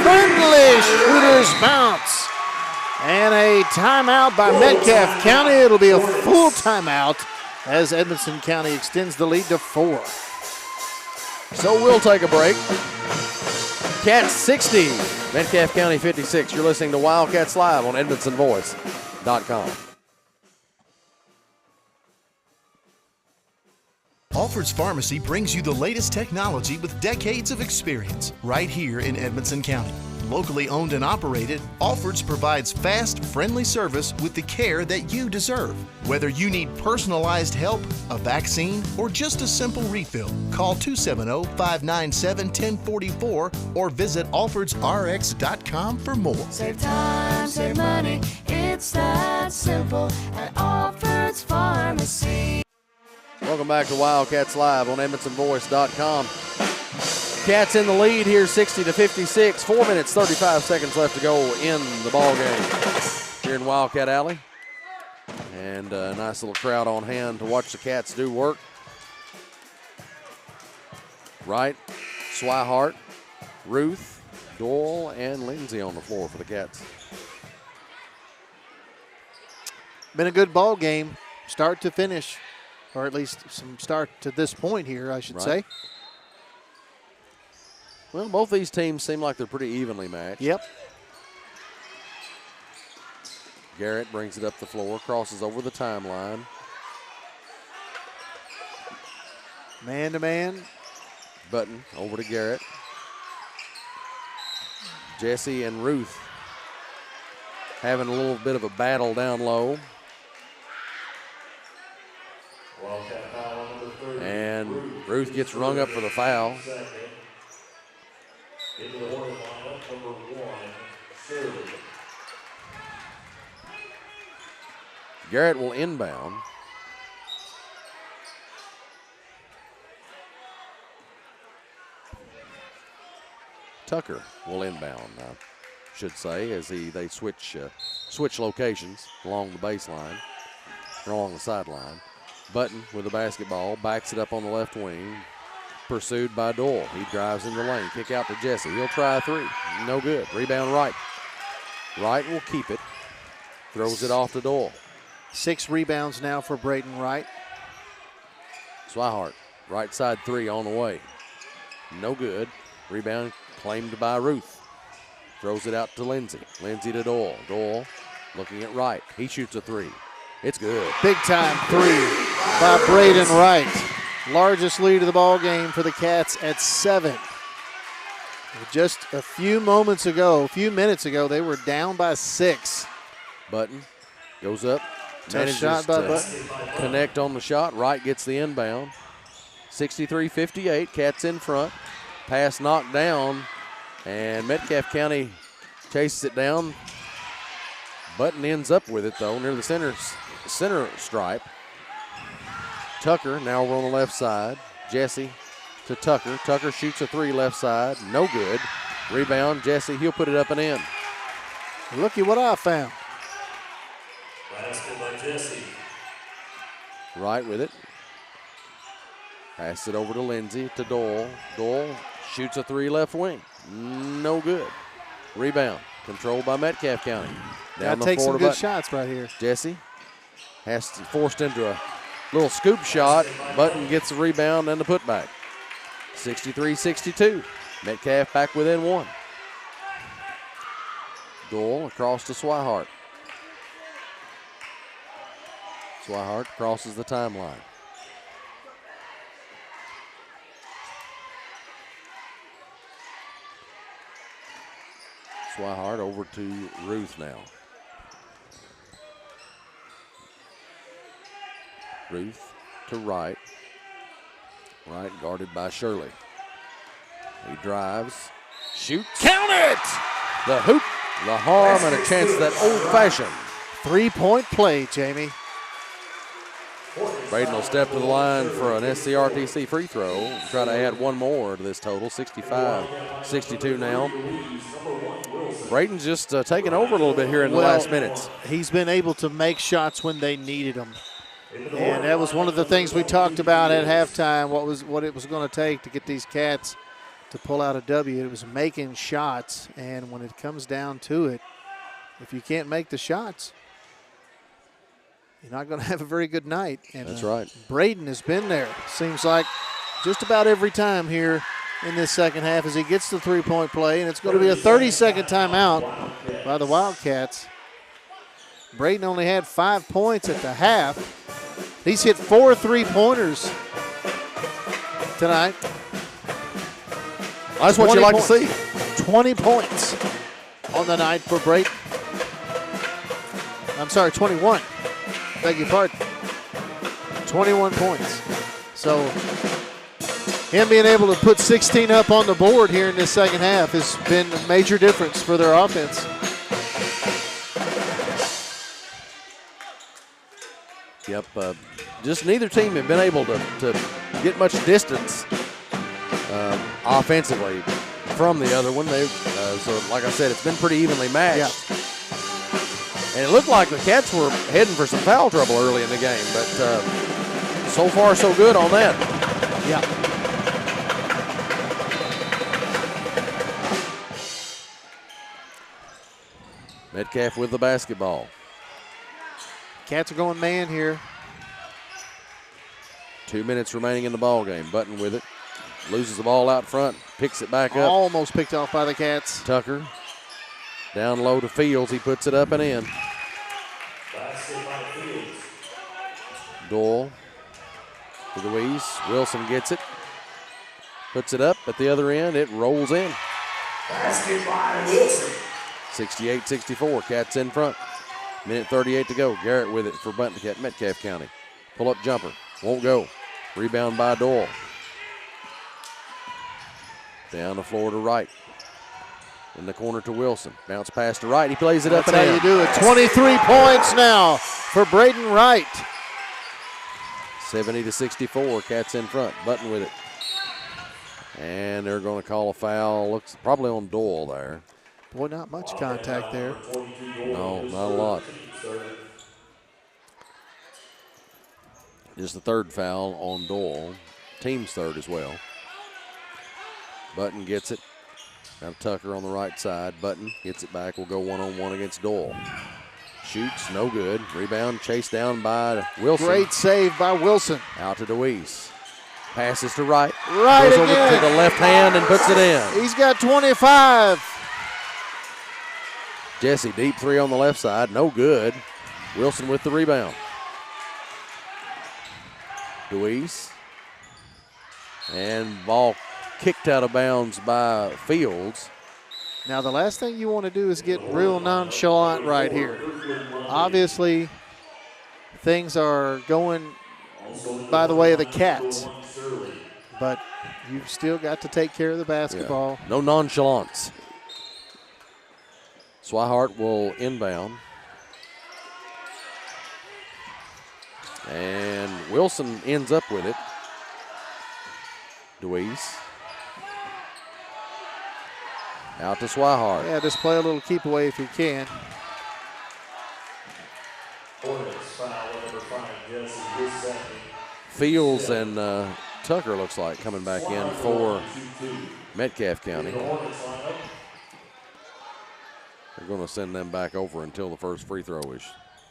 F: Friendly Shooters bounce. And a timeout by Metcalfe County. It'll be a full timeout as Edmonson County extends the lead to 4.
B: So we'll take a break. Cats 60, Metcalfe County 56. You're listening to Wildcats Live on EdmondsonVoice.com.
C: Alfred's Pharmacy brings you the latest technology with decades of experience right here in Edmonson County. Locally owned and operated, Alfred's provides fast, friendly service with the care that you deserve. Whether you need personalized help, a vaccine, or just a simple refill, call 270-597-1044 or visit alfredsrx.com for more.
D: Save time, save money, it's it's that simple at Alfred's Pharmacy.
B: Welcome back to Wildcats Live on EdmontonVoice.com. Cats in the lead here, 60-56. 4 minutes, 35 seconds left to go in the ball game here in Wildcat Alley. And a nice little crowd on hand to watch the Cats do work. Wright, Swihart, Ruth, Doyle, and Lindsay on the floor for the Cats.
F: Been a good ball game, start to finish, or at least some start to this point here, I should say.
B: Well, both these teams seem like they're pretty evenly matched.
F: Yep.
B: Garrett brings it up the floor, crosses over the timeline.
F: Man to man.
B: Button over to Garrett. Jesse and Ruth having a little bit of a battle down low. And Ruth gets rung up for the foul.
I: Into the Hornet lineup, number 1, Shirley.
B: Garrett will inbound. Tucker will inbound, I should say, as they switch locations along the baseline, or along the sideline. Button with the basketball, backs it up on the left wing, pursued by Doyle. He drives in the lane, kick out to Jesse. He'll try a three, no good. Rebound Wright. Wright will keep it, throws it off to Doyle.
F: 6 rebounds now for Braden Wright.
B: Swihart, right side three on the way. No good. Rebound claimed by Ruth. Throws it out to Lindsay. Lindsay to Doyle. Doyle looking at Wright. He shoots a three. It's good.
F: Big time three by Braden Wright. Largest lead of the ball game for the Cats at 7. Just a few minutes ago, they were down by 6.
B: Button goes up.
F: Tough shot by Button.
B: Connect on the shot. Wright gets the inbound. 63-58. Cats in front. Pass knocked down, and Metcalfe County chases it down. Button ends up with it, though, near the center stripe. Tucker now over on the left side. Jesse to Tucker. Tucker shoots a three left side. No good. Rebound, Jesse. He'll put it up and in.
F: Looky what I found.
I: Basket by Jesse.
B: Right with it. Pass it over to Lindsay to Doyle. Doyle shoots a three left wing. No good. Rebound. Controlled by Metcalfe County.
F: Down the floor to Button. Take some good shots right here.
B: Jesse has to forced into a little scoop shot. Button gets the rebound and the putback. 63-62. Metcalfe back within 1. Doyle across to Swihart. Swihart crosses the timeline. Swihart over to Ruth now. Ruth to Wright. Wright guarded by Shirley. He drives, shoots. Count it! The hoop, the harm, and a chance at that old-fashioned
F: 3-point play, Jamie.
B: Braden will step to the line for an SCRTC free throw. Try to add one more to this total. 65-62 now. Braden's just taking over a little bit here in the last minutes.
F: He's been able to make shots when they needed them. And that was one of the things we talked about at halftime, what it was going to take to get these Cats to pull out a W. It was making shots, and when it comes down to it, if you can't make the shots, you're not going to have a very good night. And
B: that's right.
F: Braden has been there, seems like, just about every time here in this second half as he gets the three-point play, and it's going to be a 30-second timeout by the Wildcats. Braden only had 5 points at the half. He's hit 4 3-pointers tonight.
B: That's what you like to see.
F: 20 points on the night for Braden. I'm sorry, 21. Beg your pardon. 21 points. So him being able to put 16 up on the board here in this second half has been a major difference for their offense.
B: Yep. Just neither team have been able to get much distance offensively from the other one. So, like I said, it's been pretty evenly matched.
F: Yeah.
B: And it looked like the Cats were heading for some foul trouble early in the game, but so far so good on that.
F: Yeah.
B: Metcalfe with the basketball.
F: Cats are going man here.
B: 2 minutes remaining in the ball game. Button with it. Loses the ball out front. Picks it back up.
F: Almost picked off by the Cats.
B: Tucker. Down low to Fields. He puts it up and in. Doyle to Louise. Wilson gets it. Puts it up at the other end. It rolls in.
I: Basket by Wilson.
B: 68-64. Cats in front. Minute 38 to go. Garrett with it for Metcalfe County. Pull-up jumper. Won't go. Rebound by Doyle. Down the floor to Wright. In the corner to Wilson. Bounce pass to Wright. He plays it up and in.
F: That's how you do it. 23 points now for Braden Wright.
B: 70-64. Cats in front. Button with it. And they're going to call a foul. Looks probably on Doyle there.
F: Boy, not much contact there.
B: No, not a lot. Just the third foul on Doyle. Team's third as well. Button gets it. Got Tucker on the right side. Button gets it back. Will go one-on-one against Doyle. Shoots, no good. Rebound chased down by Wilson.
F: Great save by Wilson.
B: Out to DeWeese. Passes to Wright.
F: Right
B: goes
F: again.
B: over to the left hand and puts it in.
F: He's got 25.
B: Jesse, deep three on the left side. No good. Wilson with the rebound. DeWeese. And ball kicked out of bounds by Fields.
F: Now, the last thing you want to do is get real nonchalant right here. Obviously, things are going by the way of the Cats, but you've still got to take care of the basketball.
B: Yeah. No nonchalance. Swihart will inbound. And Wilson ends up with it. DeWeese. Out to Swihart.
F: Yeah, just play a little keep away if you can.
B: Fields and Tucker looks like coming back in for Metcalfe County. They're going to send them back over until the first free throw is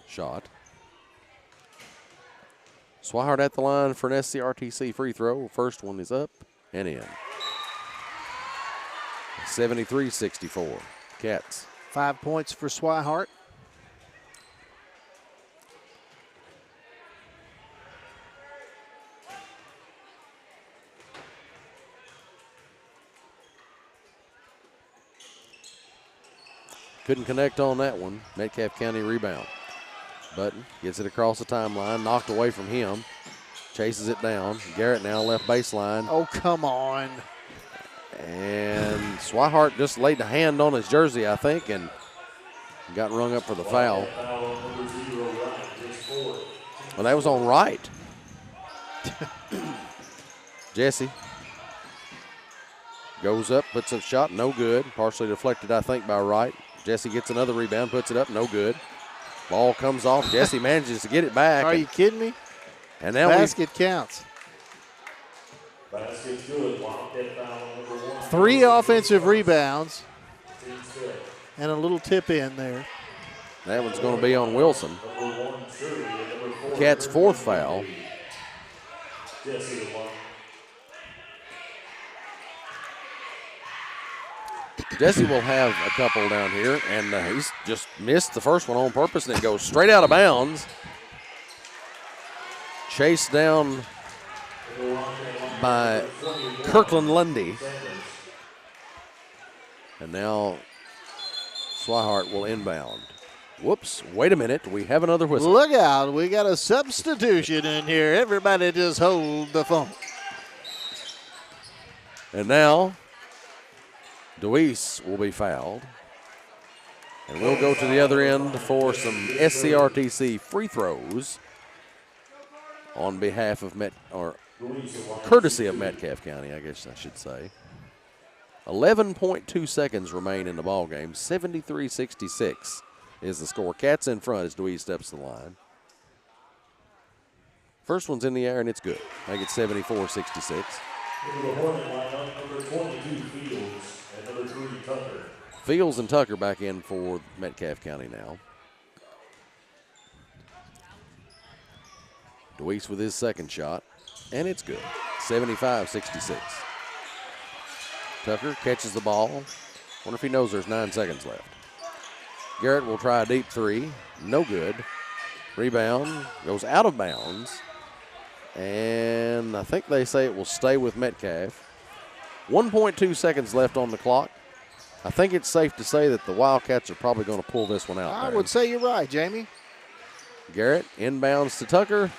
B: shot. Swihart at the line for an SCRTC free throw. First one is up and in. 73-64. Cats.
F: 5 points for Swihart.
B: Couldn't connect on that one. Metcalfe County rebound. Button gets it across the timeline, knocked away from him. Chases it down. Garrett now left baseline.
F: Oh, come on.
B: And Swihart just laid a hand on his jersey, I think, and got rung up for the foul. Well, that was on Wright. Jesse goes up, puts a shot, no good. Partially deflected, I think, by Wright. Jesse gets another rebound, puts it up, no good. Ball comes off. Jesse manages to get it back.
F: Are you kidding me?
B: And now
F: basket counts.
I: Basket's good. Wildcat foul number 1.
F: 3 offensive rebounds and a little tip in there.
B: That one's going to be on Wilson. Cat's 4th foul. Jesse will have a couple down here, and he's just missed the first one on purpose, and it goes straight out of bounds. Chased down by Kirkland Lundy. And now Swihart will inbound. Whoops, wait a minute. We have another whistle.
F: Look out. We got a substitution in here. Everybody just hold the phone.
B: And now DeWeese will be fouled. And we'll go to the other end for some SCRTC free throws. on behalf of courtesy of Metcalfe County, I guess I should say. 11.2 seconds remain in the ball game. 73-66 is the score. Cats in front as Dewey steps to the line. First one's in the air, and it's good. Make it 74-66.
I: Number 22, Fields, and number 3, Tucker.
B: Fields and Tucker back in for Metcalfe County now. Deweese with his second shot, and it's good. 75-66. Tucker catches the ball. Wonder if he knows there's 9 seconds left. Garrett will try a deep three. No good. Rebound goes out of bounds. And I think they say it will stay with Metcalfe. 1.2 seconds left on the clock. I think it's safe to say that the Wildcats are probably going to pull this one out.
F: I would say you're right, Jamie.
B: Garrett inbounds to Tucker.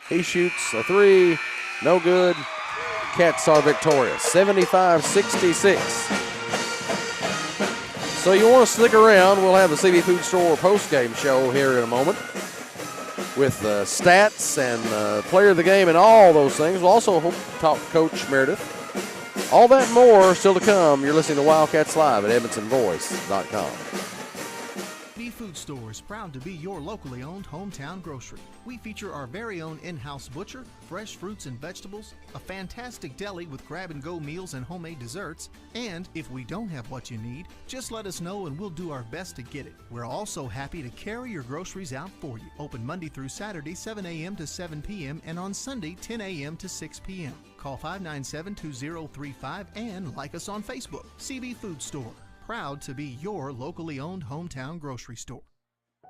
B: He shoots a three. No good. Cats are victorious, 75-66. So you want to stick around. We'll have the CB Food Store post-game show here in a moment with stats and player of the game and all those things. We'll also talk to Coach Meredith. All that and more still to come. You're listening to Wildcats Live at EdmondsonVoice.com.
C: CB Food Store is proud to be your locally owned hometown grocery. We feature our very own in-house butcher, fresh fruits and vegetables, a fantastic deli with grab-and-go meals and homemade desserts, and if we don't have what you need, just let us know and we'll do our best to get it. We're also happy to carry your groceries out for you. Open Monday through Saturday, 7 a.m. to 7 p.m. and on Sunday, 10 a.m. to 6 p.m. Call 597-2035 and like us on Facebook. CB Food Store, proud to be your locally owned hometown grocery store.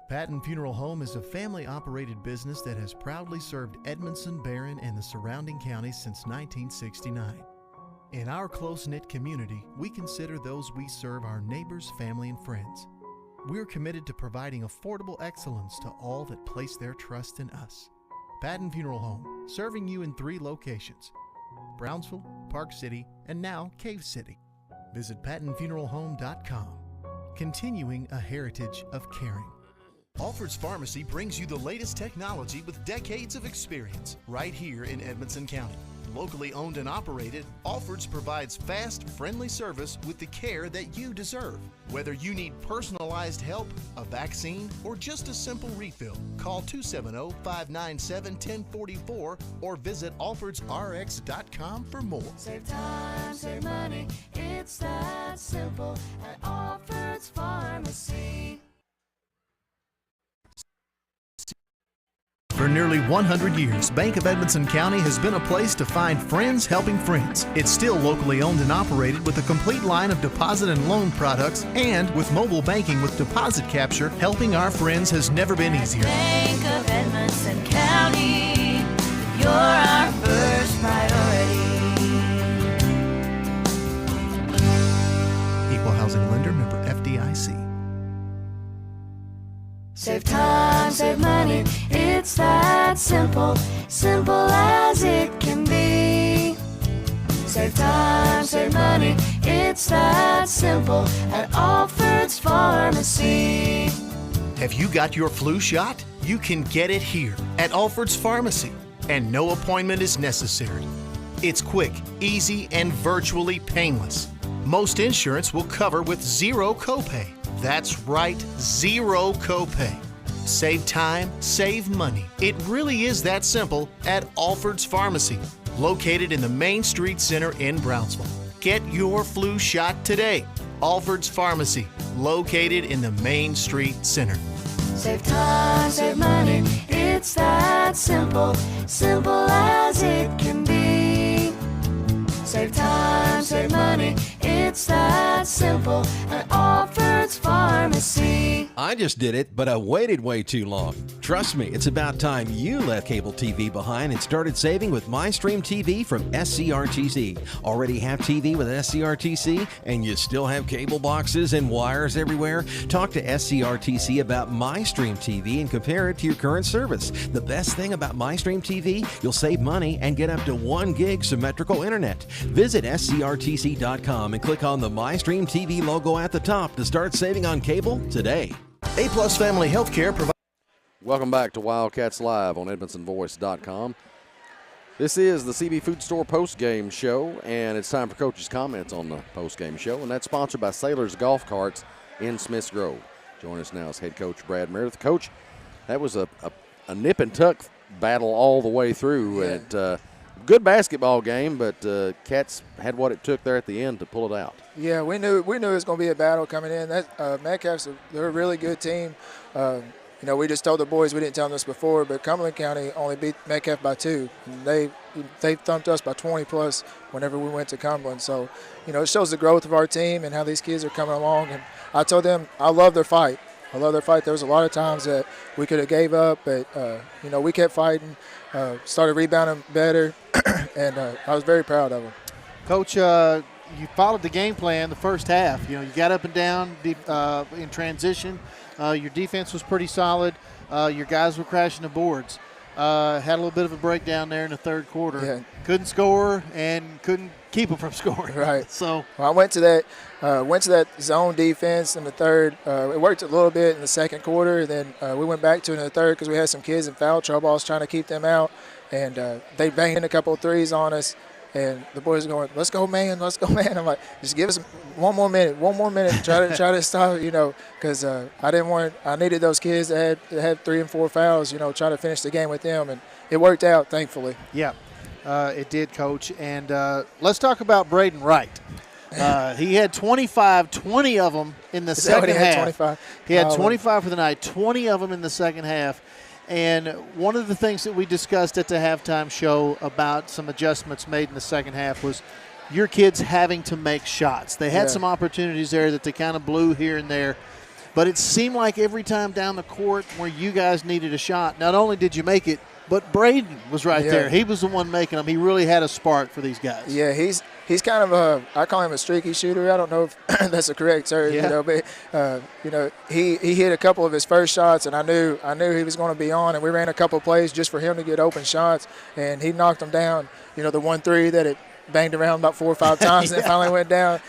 C: Patton Funeral Home is a family-operated business that has proudly served Edmondson, Barron, and the surrounding counties since 1969. In our close-knit community, we consider those we serve our neighbors, family, and friends. We're committed to providing affordable excellence to all that place their trust in us. Patton Funeral Home, serving you in 3 locations: Brownsville, Park City, and now Cave City. Visit PattonFuneralHome.com, continuing a heritage of caring. Alfred's Pharmacy brings you the latest technology with decades of experience right here in Edmonson County. Locally owned and operated, Alfred's provides fast, friendly service with the care that you deserve. Whether you need personalized help, a vaccine, or just a simple refill, call 270-597-1044 or visit alfordsrx.com for more.
D: Save time, save money, it's that simple at Alfred's Pharmacy.
C: For nearly 100 years, Bank of Edmonson County has been a place to find friends helping friends. It's still locally owned and operated with a complete line of deposit and loan products, and with mobile banking with deposit capture, helping our friends has never been easier.
D: Bank of Edmonson County, you're our first priority.
C: Equal housing lender, member FDIC.
D: Save time, save money, it's that simple, simple as it can be. Save time, save money, it's that simple at Alfred's Pharmacy.
C: Have you got your flu shot? You can get it here at Alfred's Pharmacy, and no appointment is necessary. It's quick, easy, and virtually painless. Most insurance will cover with zero copay. That's right, zero copay. Save time, save money. It really is that simple at Alfred's Pharmacy, located in the Main Street Center in Brownsville. Get your flu shot today. Alfred's Pharmacy, located in the Main Street Center.
D: Save time, save money, it's that simple, simple as it can be. Save time, save money, it's that simple at Alfred's Pharmacy.
K: I just did it, but I waited way too long. Trust me, it's about time you left cable TV behind and started saving with MyStream TV from SCRTC. Already have TV with SCRTC and you still have cable boxes and wires everywhere? Talk to SCRTC about MyStream TV and compare it to your current service. The best thing about MyStream TV, you'll save money and get up to 1 gig symmetrical internet. Visit scrtc.com and click on the MyStream TV logo at the top to start saving on cable today.
C: A-Plus Family Healthcare provides.
B: Welcome back to Wildcats Live on EdmondsonVoice.com. This is the CB Food Store post-game show, and it's time for Coach's comments on the post-game show, and that's sponsored by Sailor's Golf Carts in Smiths Grove. Join us now is head coach Brad Meredith. Coach, that was a nip and tuck battle all the way through. Yeah. Good basketball game, but Cats had what it took there at the end to pull it out.
L: Yeah, we knew it was going to be a battle coming in. Metcalfe's they're a really good team. We just told the boys, we didn't tell them this before, but Cumberland County only beat Metcalfe by 2. And they thumped us by 20+ whenever we went to Cumberland. So, it shows the growth of our team and how these kids are coming along. And I told them I love their fight. There was a lot of times that we could have gave up, but, we kept fighting, started rebounding better, and I was very proud of them.
F: Coach, you followed the game plan the first half. You got up and down in transition. Your defense was pretty solid. Your guys were crashing the boards. Had a little bit of a breakdown there in the third quarter.
L: Yeah.
F: Couldn't score and couldn't keep them from scoring.
L: Right.
F: So
L: I went to that zone defense in the third. It worked a little bit in the second quarter. Then we went back to it in the third because we had some kids in foul trouble. I was trying to keep them out, and they banged in a couple of threes on us. And the boys are going, let's go, man. I'm like, just give us one more minute. Try to stop, because I needed those kids that had 3 and 4 fouls, try to finish the game with them. And it worked out, thankfully.
F: Yeah, it did, Coach. And let's talk about Braden Wright. He had 25, 20 of them in the second half.
L: 25?
F: He had 25 for the night, 20 of them in the second half. And one of the things that we discussed at the halftime show about some adjustments made in the second half was your kids having to make shots. They had some opportunities there that they kind of blew here and there. But it seemed like every time down the court where you guys needed a shot, not only did you make it, but Braden was right there. He was the one making them. He really had a spark for these guys.
L: Yeah, he's kind of I call him a streaky shooter. I don't know if that's a correct term, but he hit a couple of his first shots, and I knew he was going to be on, and we ran a couple of plays just for him to get open shots, and he knocked them down. The 1-3 that it banged around about 4 or 5 times and it finally went down.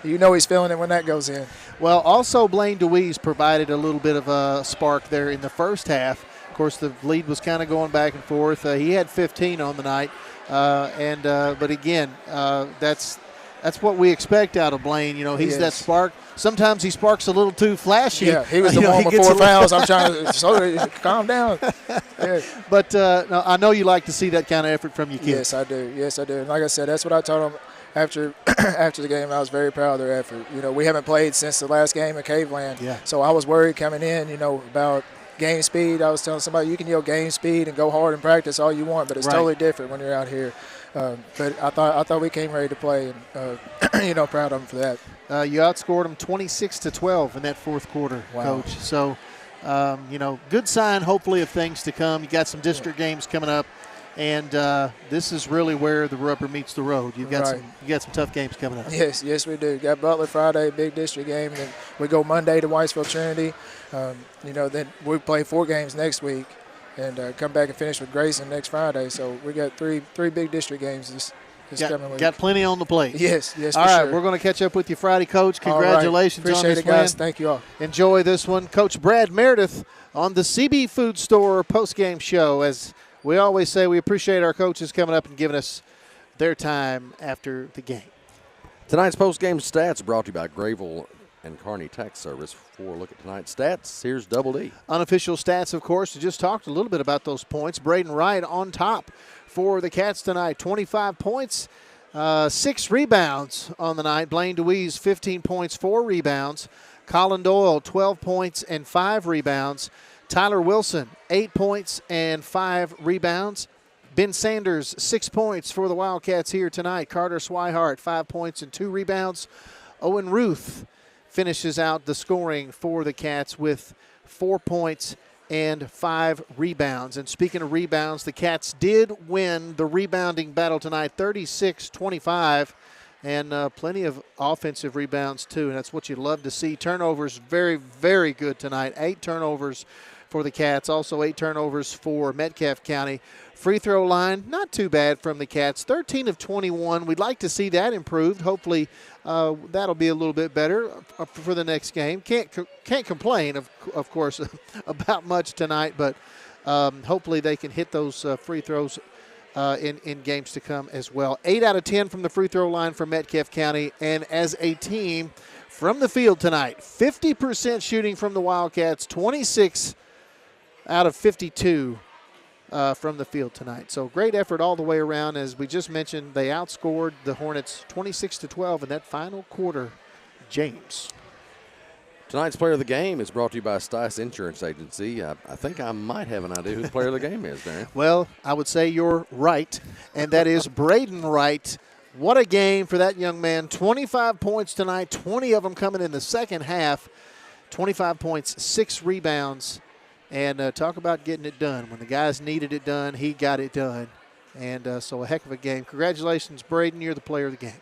L: He's feeling it when that goes in.
F: Well, also Blaine DeWeese provided a little bit of a spark there in the first half. Of course, the lead was kind of going back and forth. He had 15 on the night, but again, that's what we expect out of Blaine. He's that spark. Sometimes he sparks a little too flashy.
L: Yeah, he was the one with 4 fouls. I'm trying to calm down. Yeah.
F: But no, I know you like to see that kind of effort from your kids.
L: Yes, I do. And like I said, that's what I told them after the game. I was very proud of their effort. We haven't played since the last game at Caveland.
F: Yeah.
L: So I was worried coming in, about game speed. I was telling somebody, you can yell game speed and go hard in practice all you want, but it's totally different when you're out here. But I thought we came ready to play, and proud of them for that.
F: You outscored them 26-12 in that fourth quarter, Coach. So, good sign, hopefully, of things to come. You got some district games coming up, and this is really where the rubber meets the road. You got some tough games coming up.
L: Yes, we do. Got Butler Friday, big district game, and then we go Monday to Whitesville Trinity. Then we play 4 games next week, and come back and finish with Grayson next Friday. So we got three big district games this coming week.
F: Got plenty on the plate.
L: Yes.
F: All right, we're going to catch up with you Friday, Coach. Congratulations on this
L: Appreciate it, guys. Thank you all.
F: Enjoy this one. Coach Brad Meredith on the CB Food Store postgame show. As we always say, we appreciate our coaches coming up and giving us their time after the game.
B: Tonight's postgame stats brought to you by Grayville and Kearney Tax Service. For a look at tonight's stats, here's Double D.
F: Unofficial stats, of course. We just talked a little bit about those points. Braden Wright on top for the Cats tonight. 25 points, 6 rebounds on the night. Blaine DeWeese, 15 points, 4 rebounds. Colin Doyle, 12 points and 5 rebounds. Tyler Wilson, 8 points and 5 rebounds. Ben Sanders, 6 points for the Wildcats here tonight. Carter Swihart, 5 points and 2 rebounds. Owen Ruth finishes out the scoring for the Cats with 4 points and 5 rebounds. And speaking of rebounds, the Cats did win the rebounding battle tonight, 36-25, and plenty of offensive rebounds too, and that's what you love to see. Turnovers very, very good tonight. 8 turnovers for the Cats, also 8 turnovers for Metcalfe County. Free throw line, not too bad from the Cats, 13 of 21. We'd like to see that improved. Hopefully that'll be a little bit better for the next game. Can't complain, of course, about much tonight, but hopefully they can hit those free throws in games to come as well. 8 out of 10 from the free throw line for Metcalfe County, and as a team from the field tonight, 50% shooting from the Wildcats, 26 out of 52 from the field tonight. So great effort all the way around. As we just mentioned, they outscored the Hornets 26-12 in that final quarter. James.
B: Tonight's player of the game is brought to you by Stice Insurance Agency. I think I might have an idea who the player of the game is, Darren.
F: Well, I would say you're right, and that is Braden Wright. What a game for that young man. 25 points tonight, 20 of them coming in the second half. 25 points, 6 rebounds. And talk about getting it done. When the guys needed it done, he got it done. And so a heck of a game. Congratulations, Braden. You're the player of the game.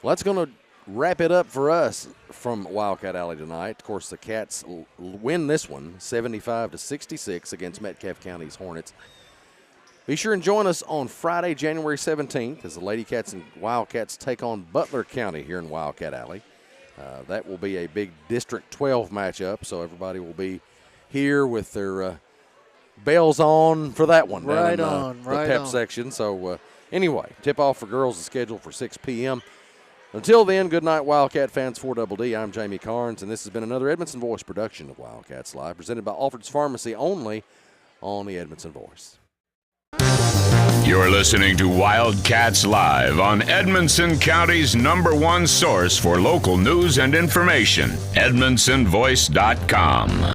B: Well, that's going to wrap it up for us from Wildcat Alley tonight. Of course, the Cats win this one 75-66 against Metcalfe County's Hornets. Be sure and join us on Friday, January 17th, as the Lady Cats and Wildcats take on Butler County here in Wildcat Alley. That will be a big District 12 matchup, so everybody will be here with their bells on for that one.
F: Right
B: down in,
F: on,
B: the
F: right
B: pep
F: on.
B: section. So anyway, tip-off for girls is scheduled for 6 p.m. Until then, good night, Wildcat fans. For Double D, I'm Jamie Carnes, and this has been another Edmondson Voice production of Wildcats Live, presented by Alfred's Pharmacy, only on the Edmondson Voice.
A: You're listening to Wildcats Live on Edmonson County's #1 source for local news and information, EdmondsonVoice.com.